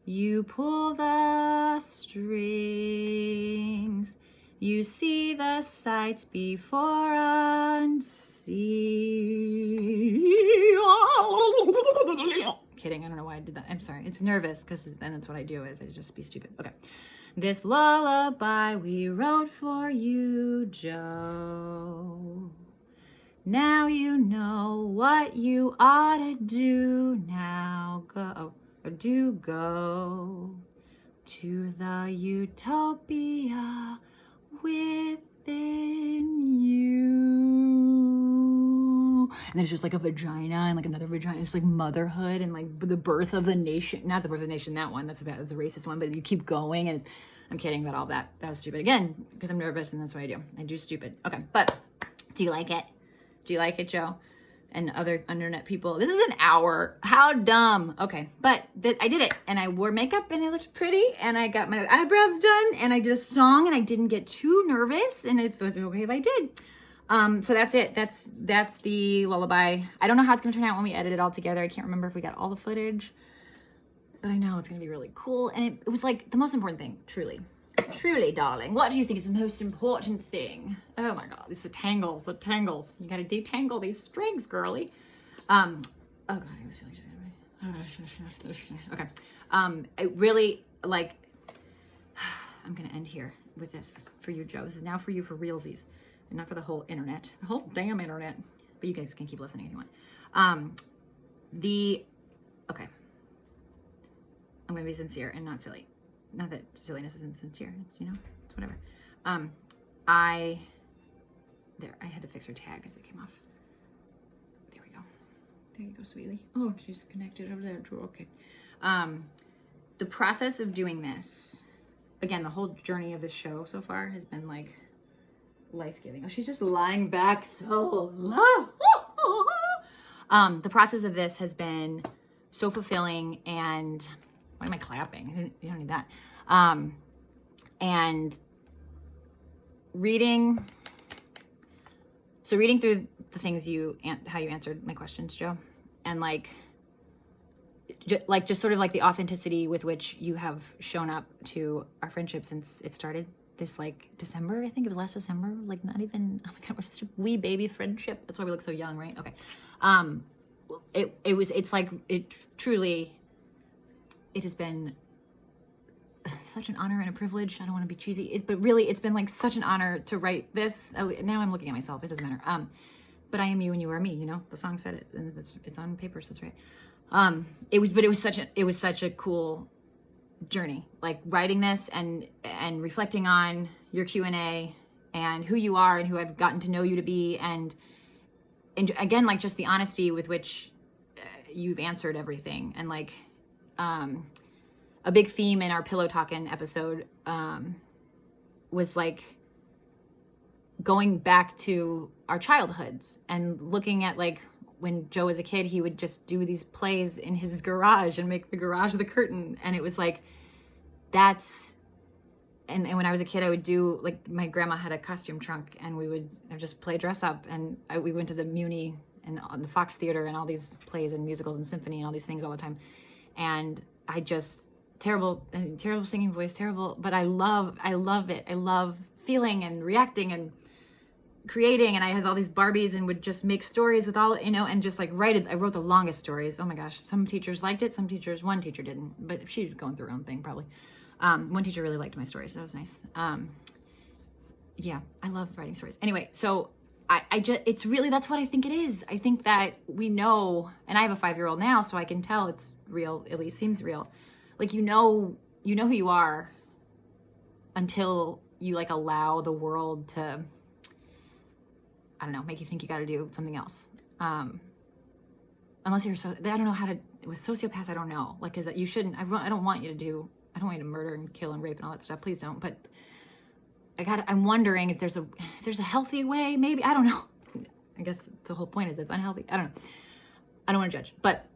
You pull the strings. You see the sights before unseen. Kidding, I don't know why I did that. I'm sorry. It's nervous because then that's what I do is I just be stupid. Okay. This lullaby we wrote for you, Joe. Now you know what you ought to do. Now go, or do go to the utopia within you. And there's just like a vagina and like another vagina. It's like motherhood and like the birth of the nation. Not the birth of the nation, that one. That's about the racist one. But you keep going. And I'm kidding about all that. That was stupid. Again, because I'm nervous and that's what I do. I do stupid. Okay. But do you like it? Do you like it, Joe? And other internet people. This is an hour. How dumb. Okay. But I did it. And I wore makeup and it looked pretty. And I got my eyebrows done. And I did a song and I didn't get too nervous. And it was okay if I did. So that's it. That's the lullaby. I don't know how it's going to turn out when we edit it all together. I can't remember if we got all the footage. But I know it's going to be really cool. And it was like the most important thing. Truly. Truly, darling. What do you think is the most important thing? Oh my God, it's the tangles, the tangles. You gotta detangle these strings, girly. Oh God, I was feeling just okay. I really like. I'm gonna end here with this for you, Joe. This is now for you for realsies, and not for the whole internet, the whole damn internet. But you guys can keep listening if you want. Okay. I'm gonna be sincere and not silly. Not that silliness isn't sincere. It's, it's whatever. I had to fix her tag as it came off. There we go. There you go, sweetie. Oh, she's connected over there too. Okay. The process of doing this, again, the whole journey of this show so far has been like life-giving. Oh, she's just lying back so low. The process of this has been so fulfilling and why am I clapping? You don't need that. And reading through the things how you answered my questions, Joe, and just sort of like the authenticity with which you have shown up to our friendship since it started this like December. I think it was last December. Like not even, oh my God, we're such a wee baby friendship. That's why we look so young, right? Okay. It has been such an honor and a privilege. I don't want to be cheesy, but really it's been like such an honor to write this. Now I'm looking at myself. It doesn't matter. But I am you and you are me, the song said it and it's on paper. So that's right. It was such a cool journey, like writing this and reflecting on your Q&A and who you are and who I've gotten to know you to be. And again, like just the honesty with which you've answered everything. And like, a big theme in our Pillow Talkin' episode was like going back to our childhoods and looking at like when Joe was a kid, he would just do these plays in his garage and make the garage the curtain. And it was like, and when I was a kid, I would do like, my grandma had a costume trunk and we would just play dress up. And we went to the Muni and on the Fox Theater and all these plays and musicals and symphony and all these things all the time. And I just, terrible singing voice, terrible, but I love it. I love feeling and reacting and creating. And I had all these Barbies and would just make stories with all, and just like write it. I wrote the longest stories. Oh my gosh. Some teachers liked it. One teacher didn't, but she was going through her own thing probably. One teacher really liked my stories. That was nice. Yeah, I love writing stories. Anyway, so it's really, that's what I think it is. I think that we know, and I have a 5-year-old now, so I can tell it's real, at least seems real. Like, you know who you are until you like allow the world to, I don't know, make you think you got to do something else. Unless you're I don't know how to, with sociopaths, I don't know. Like, is that you shouldn't, I don't want you to murder and kill and rape and all that stuff. Please don't. But I'm wondering if there's a healthy way, maybe. I don't know. I guess the whole point is it's unhealthy. I don't know. I don't want to judge, but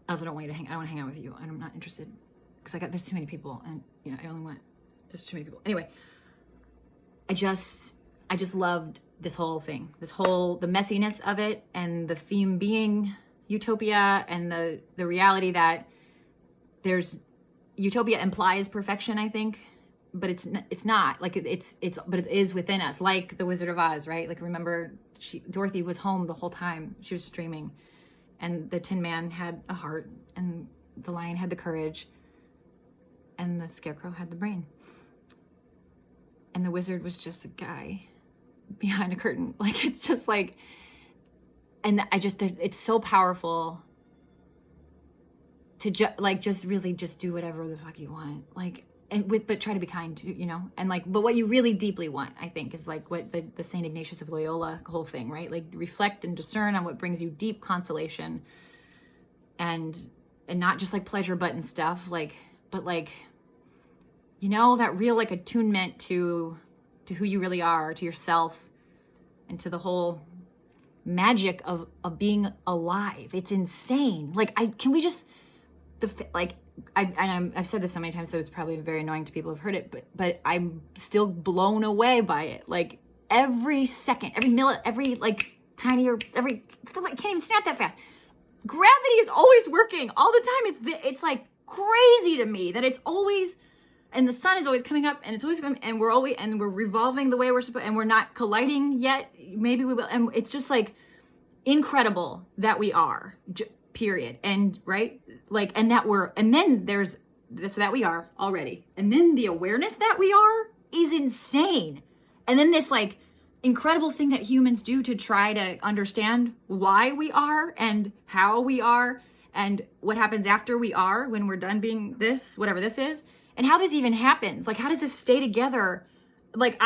I also don't want you to I don't want to hang out with you. I'm not interested because there's too many people, and I only want, there's too many people. Anyway, I just loved this whole thing, the messiness of it, and the theme being utopia, and the reality that utopia implies perfection, I think, but it's not like but it is within us, like the Wizard of Oz, right? Like, remember, Dorothy was home the whole time. She was dreaming, and the Tin Man had a heart, and the lion had the courage, and the Scarecrow had the brain, and the wizard was just a guy behind a curtain. Like, it's just like, and it's so powerful to just really just do whatever the fuck you want, like, but try to be kind to, and like, but what you really deeply want, I think, is like what the Saint Ignatius of Loyola whole thing, right? Like, reflect and discern on what brings you deep consolation, and not just like pleasure button stuff, like, but like, that real like attunement to who you really are, to yourself, and to the whole magic of being alive. It's insane. Like, I've said this so many times, so it's probably very annoying to people who've heard it, but I'm still blown away by it. Like, every second, every like tinier, I can't even snap that fast. Gravity is always working all the time. It's like crazy to me that it's always, and the sun is always coming up, and it's always, and we're revolving the way we're supposed, and we're not colliding yet. Maybe we will, and it's just like incredible that we are. Period. And right, like, and then there's this, that we are already, and then the awareness that we are is insane, and then this like incredible thing that humans do to try to understand why we are and how we are and what happens after we are, when we're done being this, whatever this is, and how this even happens. Like, how does this stay together? Like,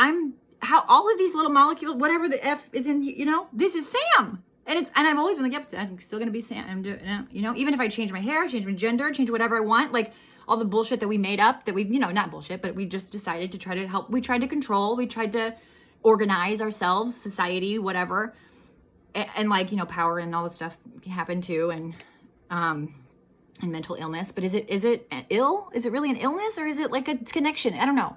how all of these little molecules, whatever the F is in, this is Sam. And I've always been like, yep, I'm still going to be Sam. I'm doing, even if I change my hair, change my gender, change whatever I want, like all the bullshit that we made up, that we, not bullshit, but we just decided to try to help. We tried to control, we tried to organize ourselves, society, whatever. And like, power and all this stuff happened too. And mental illness, but is it ill? Is it really an illness, or is it like a connection? I don't know.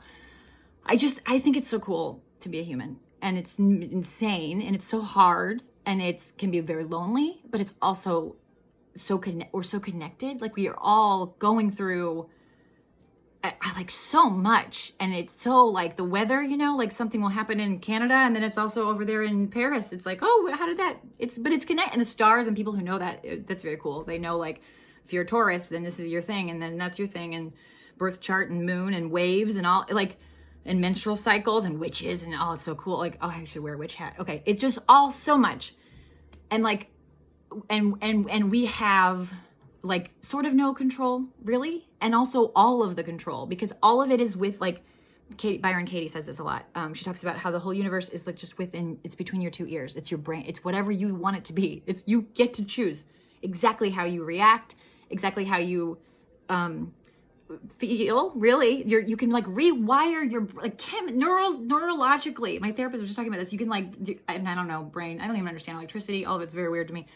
I think it's so cool to be a human, and it's insane, and it's so hard, and it can be very lonely, but it's also we're so connected. Like, we are all going through like so much, and it's so like the weather, like something will happen in Canada, and then it's also over there in Paris. It's like, oh, how did that? But it's connected, and the stars, and people who know that's very cool. They know, like, if you're a Taurus, then this is your thing, and then that's your thing, and birth chart and moon and waves and all, like, and menstrual cycles and witches and all. It's so cool. Like, oh, I should wear a witch hat. Okay, it's just all so much, and like, and we have like sort of no control, really, and also all of the control, because all of it is with, like, Byron Katie says this a lot. She talks about how the whole universe is like just it's between your two ears. It's your brain. It's whatever you want it to be. You get to choose exactly how you react, exactly how you feel. Really, you can like rewire your like neurologically. My therapist was just talking about this. You can like, and I don't know, brain. I don't even understand electricity. All of it's very weird to me.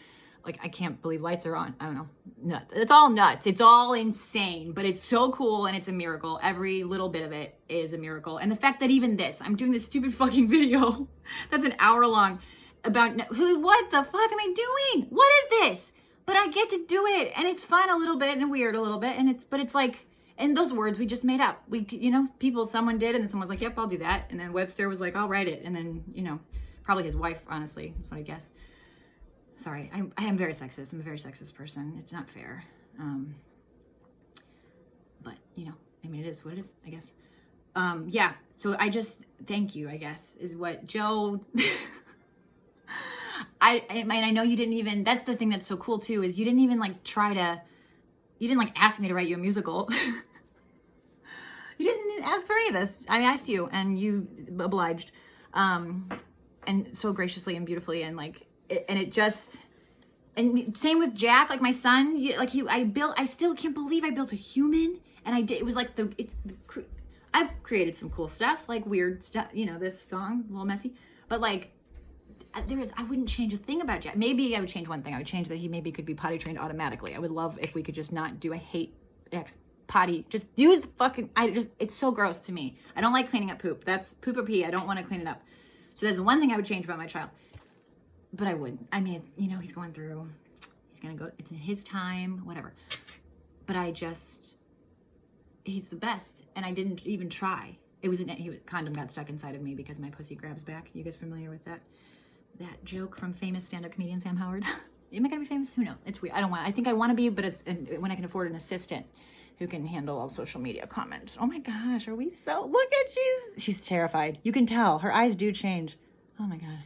Like, I can't believe lights are on. I don't know. Nuts. It's all nuts. It's all insane, but it's so cool, and it's a miracle. Every little bit of it is a miracle. And the fact that even I'm doing this stupid fucking video that's an hour long about what the fuck am I doing? What is this? But I get to do it, and it's fun a little bit and weird a little bit, but it's like, and those words we just made up. Someone did, and then someone was like, yep, I'll do that. And then Webster was like, I'll write it. And then, probably his wife, honestly, that's what I guess. Sorry, I am very sexist. I'm a very sexist person. It's not fair. But, it is what it is, I guess. Yeah, so I just, thank you, I guess, is what Joe... I know you didn't even, that's the thing that's so cool too, is you didn't even like you didn't like ask me to write you a musical. You didn't ask for any of this. I asked you, and you obliged, and so graciously and beautifully, and like, it just, and same with Jack, like my son, like I still can't believe I built a human, and I did. It was like I've created some cool stuff, like weird stuff, you know, this song, a little messy, but like, I wouldn't change a thing about Jack. Maybe I would change one thing. I would change that he maybe could be potty trained automatically. I would love if we could just not do. I hate potty. Just use the fucking. It's so gross to me. I don't like cleaning up poop. That's poop or pee. I don't want to clean it up. So that's one thing I would change about my child. But I wouldn't. I mean, you know, he's going through. He's gonna go. It's in his time. Whatever. But he's the best, and I didn't even try. It was condom got stuck inside of me because my pussy grabs back. You guys familiar with that? That joke from famous stand-up comedian Sam Howard. Am I gonna be famous? Who knows? It's weird. I think I want to be, but when I can afford an assistant who can handle all social media comments. Oh my gosh, are we so? Look at she's terrified. You can tell her eyes do change. Oh my god.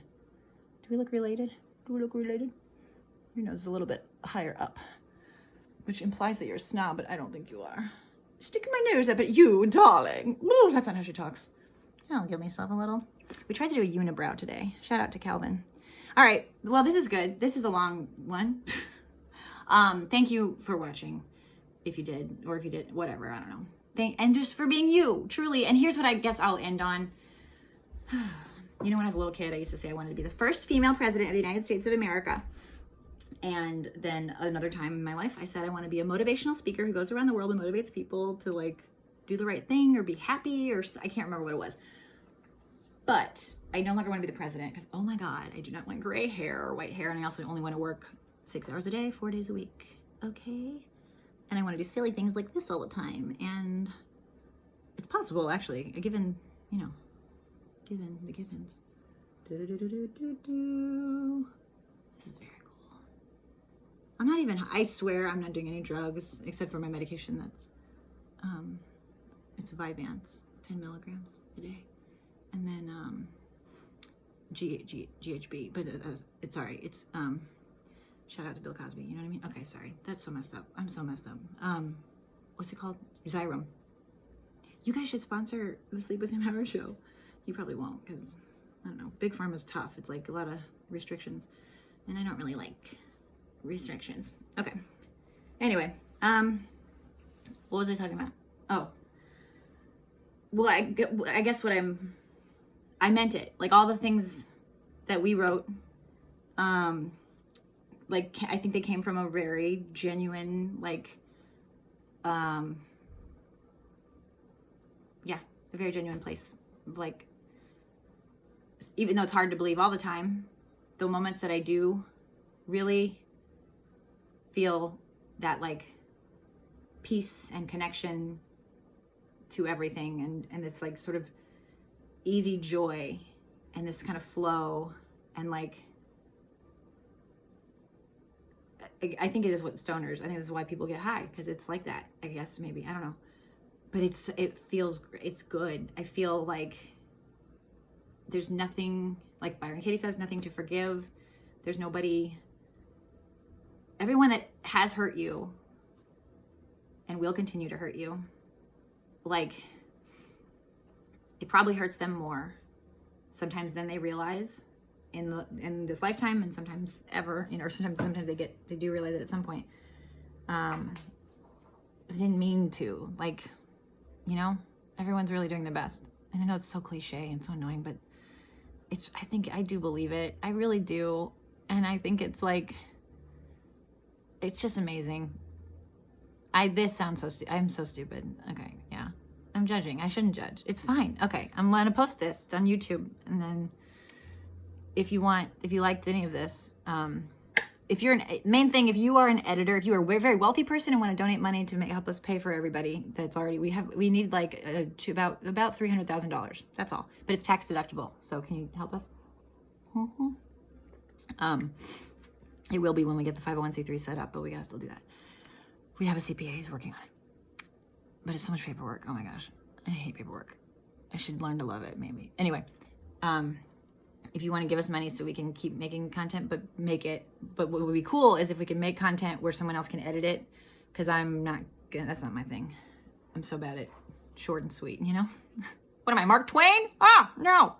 Do we look related? Your nose is a little bit higher up, which implies that you're a snob, but I don't think you are. Sticking my nose up at you, darling. Ooh, that's not how she talks. I'll give myself a little. We tried to do a unibrow today. Shout out to Calvin. All right. Well, this is good. This is a long one. Thank you for watching. If you did, or if you did, whatever. I don't know. And just for being you, truly. And here's what I guess I'll end on. You know, when I was a little kid, I used to say I wanted to be the first female president of the United States of America. And then another time in my life, I said I want to be a motivational speaker who goes around the world and motivates people to like do the right thing or be happy, or I can't remember what it was. But I no longer want to be the president because, oh my God, I do not want gray hair or white hair. And I also only want to work 6 hours a day, 4 days a week. Okay. And I want to do silly things like this all the time. And it's possible, actually, given, you know, given the givens. This is very cool. I swear I'm not doing any drugs except for my medication that's, it's Vyvanse, 10 milligrams a day. And then GHB, but it's sorry, it's shout out to Bill Cosby, you know what I mean? Okay, sorry, that's so messed up. I'm so messed up. What's it called? Xyrem. You guys should sponsor the Sleep with Sam Howard show. You probably won't, because I don't know. Big Pharma's tough. It's like a lot of restrictions, and I don't really like restrictions. Okay. Anyway, what was I talking about? Oh, well, I guess what I meant it. Like all the things that we wrote, like I think they came from a very genuine, like, yeah, a very genuine place. Like, even though it's hard to believe all the time, the moments that I do really feel that like peace and connection to everything, and this like sort of easy joy and this kind of flow, and like I think it is what stoners, I think this is why people get high, because it's like that, I guess, maybe, I don't know, but it's good. I feel like there's nothing, like Byron Katie says, nothing to forgive. There's nobody, everyone that has hurt you and will continue to hurt you, like, it probably hurts them more sometimes than they realize in this lifetime, and sometimes ever, you know, or sometimes they do realize it at some point. They didn't mean to, like, you know, everyone's really doing their best. And I know it's so cliche and so annoying, but I think I do believe it. I really do. And I think it's like, it's just amazing. This sounds so I'm so stupid. Okay, yeah. I'm judging. I shouldn't judge. It's fine. Okay, I'm gonna post this. It's on YouTube. And then if you liked any of this, if you are an editor, if you are a very wealthy person and want to donate money to help us pay for everybody that's already, we need like about $300,000. That's all. But it's tax deductible. So can you help us? It will be when we get the 501c3 set up, but we gotta still do that. We have a CPA who's working on it. But it's so much paperwork. Oh my gosh. I hate paperwork. I should learn to love it, maybe. Anyway, if you want to give us money so we can keep making content, but what would be cool is if we can make content where someone else can edit it, because that's not my thing. I'm so bad at short and sweet, you know? What am I, Mark Twain? Ah, no.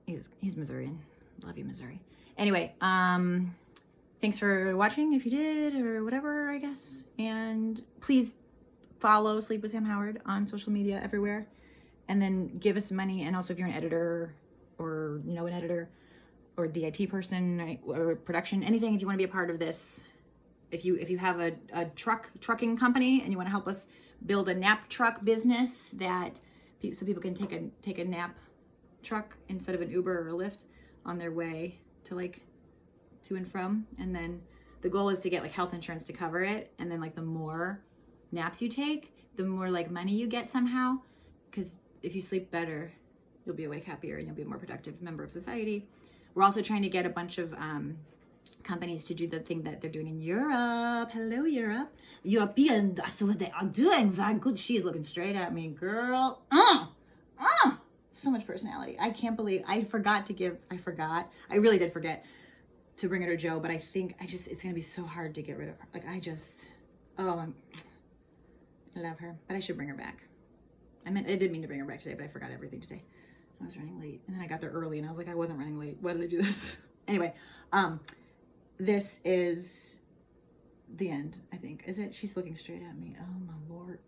He's Missourian. Love you, Missouri. Anyway, thanks for watching if you did, or whatever, I guess. And please follow Sleep with Sam Howard on social media everywhere. And then give us money. And also if you're an editor or you know an editor or a DIT person or production, anything, if you want to be a part of this, if you have a trucking company and you want to help us build a nap truck business so people can take a nap truck instead of an Uber or a Lyft on their way to like to and from, and then the goal is to get like health insurance to cover it, and then like the more naps you take, the more like money you get somehow, because if you sleep better, you'll be awake happier and you'll be a more productive member of society. We're also trying to get a bunch of companies to do the thing that they're doing in Europe. Hello, Europe. European, that's what they are doing. Very good. She is looking straight at me, girl. So much personality. I can't believe I really did forget to bring her to Joe, but I think it's going to be so hard to get rid of her. Like, I love her, but I should bring her back. I didn't mean to bring her back today, but I forgot everything today. I was running late, and then I got there early, and I was like, I wasn't running late. Why did I do this? Anyway, this is the end, I think. Is it? She's looking straight at me. Oh, my Lord.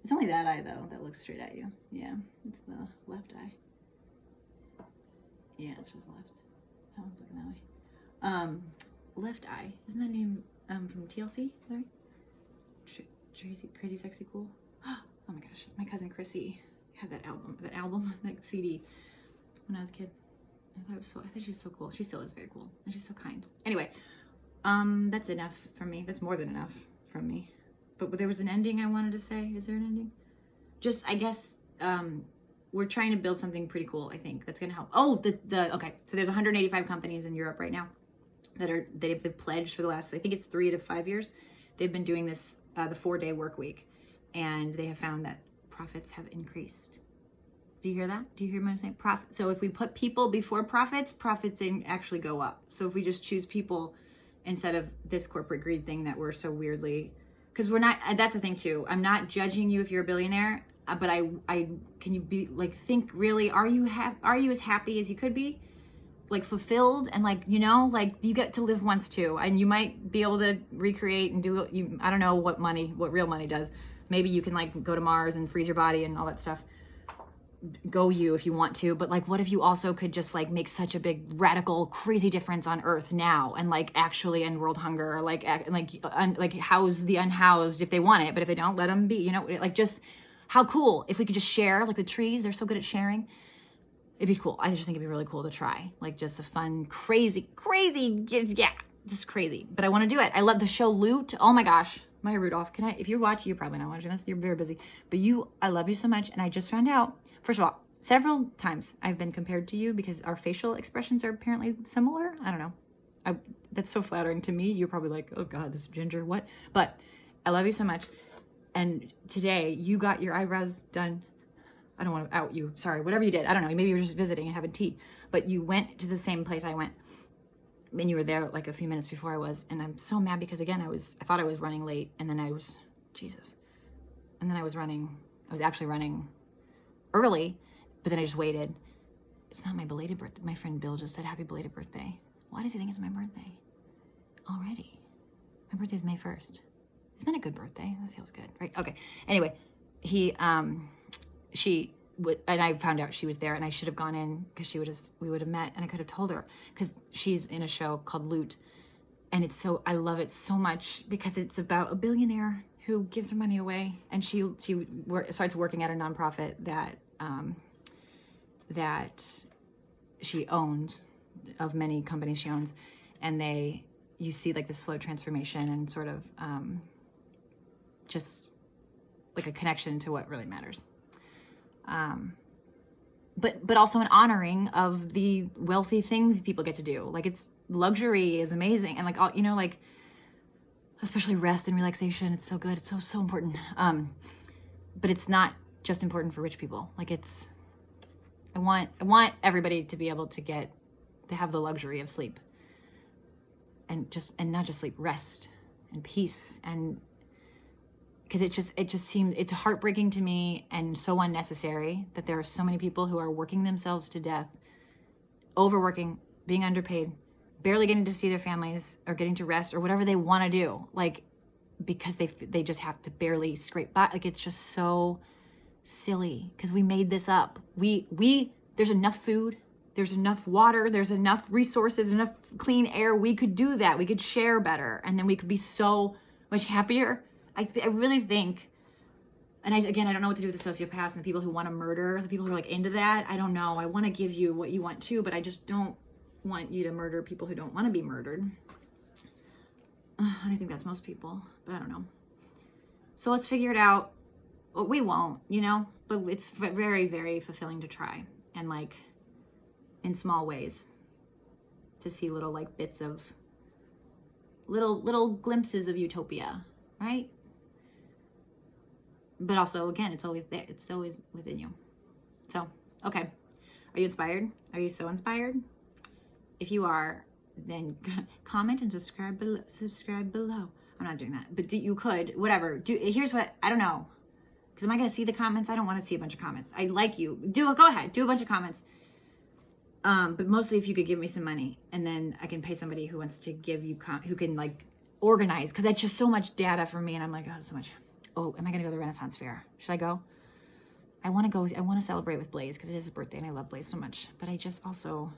It's only that eye, though, that looks straight at you. Yeah, it's the left eye. Yeah, it's just left. That one's looking that way. Left eye. Isn't that name from TLC? Sorry? Crazy, Sexy, Cool? Oh my gosh. My cousin Chrissy had that CD when I was a kid. I thought she was so cool. She still is very cool. And she's so kind. Anyway, that's enough from me. That's more than enough from me. But there was an ending I wanted to say. Is there an ending? Just, I guess, we're trying to build something pretty cool, I think, that's going to help. Oh, okay. So there's 185 companies in Europe right now they've pledged for the last, I think it's 3 to 5 years. They've been doing this, the 4-day work week. And they have found that profits have increased. Do you hear that? Do you hear what I'm saying? Profit. So if we put people before profits actually go up. So if we just choose people instead of this corporate greed thing that we're so weirdly, because we're not, that's the thing too. I'm not judging you if you're a billionaire, but I can you be like, think really, are you as happy as you could be? Like fulfilled and like, you know, like you get to live once too. And you might be able to recreate and do, I don't know what real money does. Maybe you can like go to Mars and freeze your body and all that stuff. Go you if you want to, but like what if you also could just like make such a big radical crazy difference on Earth now and like actually end world hunger, or like house the unhoused if they want it, but if they don't, let them be, you know, like just how cool if we could just share, like the trees, they're so good at sharing. It'd be cool. I just think it'd be really cool to try, like just a fun crazy yeah, just crazy, but I want to do it. I love the show Loot. Oh my gosh, Maya Rudolph, if you're watching, you're probably not watching this, you're very busy, but I love you so much. And I just found out, first of all, several times I've been compared to you because our facial expressions are apparently similar. I don't know. That's so flattering to me. You're probably like, oh God, this ginger, what? But I love you so much. And today you got your eyebrows done. I don't want to out you. Sorry, whatever you did. I don't know. Maybe you were just visiting and having tea. But you went to the same place I went. And you were there like a few minutes before I was. And I'm so mad because again, I thought I was running late. And then I was actually running early, but then I just waited. It's not my belated birthday. My friend Bill just said happy belated birthday. Why does he think it's my birthday already? My birthday's May 1st. Isn't that a good birthday? That feels good, right? Okay. Anyway, and I found out she was there, and I should have gone in because we would have met, and I could have told her because she's in a show called Loot, and I love it so much because it's about a billionaire who gives her money away, and she starts working at a nonprofit that she owns, of many companies she owns, and you see like this slow transformation and sort of just like a connection to what really matters. But also an honoring of the wealthy things people get to do. Like luxury is amazing, and like all, you know, like especially rest and relaxation. It's so good. It's so important. But it's not just important for rich people. Like I want everybody to be able to have the luxury of sleep, and not just sleep, rest and peace, and because it just seems, it's heartbreaking to me and so unnecessary that there are so many people who are working themselves to death, overworking, being underpaid, barely getting to see their families or getting to rest or whatever they want to do, like, because they just have to barely scrape by. Like, it's just so silly because we made this up. There's enough food, there's enough water, there's enough resources, enough clean air. We could do that. We could share better, and then we could be so much happier. I really think, and I don't know what to do with the sociopaths and the people who want to murder, the people who are like into that. I don't know. I want to give you what you want too, but I just don't want you to murder people who don't want to be murdered. I think that's most people, but I don't know. So let's figure it out. Well, we won't, but it's very, very fulfilling to try, and like in small ways, to see little like bits of little glimpses of utopia, right? But also, again, it's always there. It's always within you. So, okay. Are you inspired? Are you so inspired? If you are, then comment and subscribe below. I'm not doing that, but you could, whatever. Here's what, I don't know. Because am I going to see the comments? I don't want to see a bunch of comments. I like you. Go ahead. Do a bunch of comments. But mostly if you could give me some money, and then I can pay somebody who wants to give you, who can like organize. Because that's just so much data for me. And I'm like, oh, so much. Oh, am I going to go to the Renaissance Fair? Should I go? I want to go. I want to celebrate with Blaze because it is his birthday and I love Blaze so much. But I just also,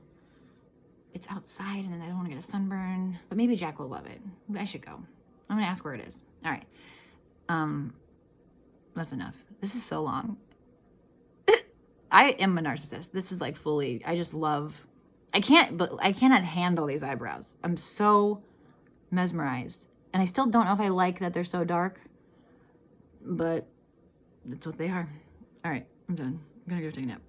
it's outside and then I don't want to get a sunburn. But maybe Jack will love it. I should go. I'm going to ask where it is. All right. That's enough. This is so long. I am a narcissist. This is like fully, I just love, I cannot handle these eyebrows. I'm so mesmerized. And I still don't know if I like that they're so dark. But that's what they are. All right, I'm done. I'm gonna go take a nap.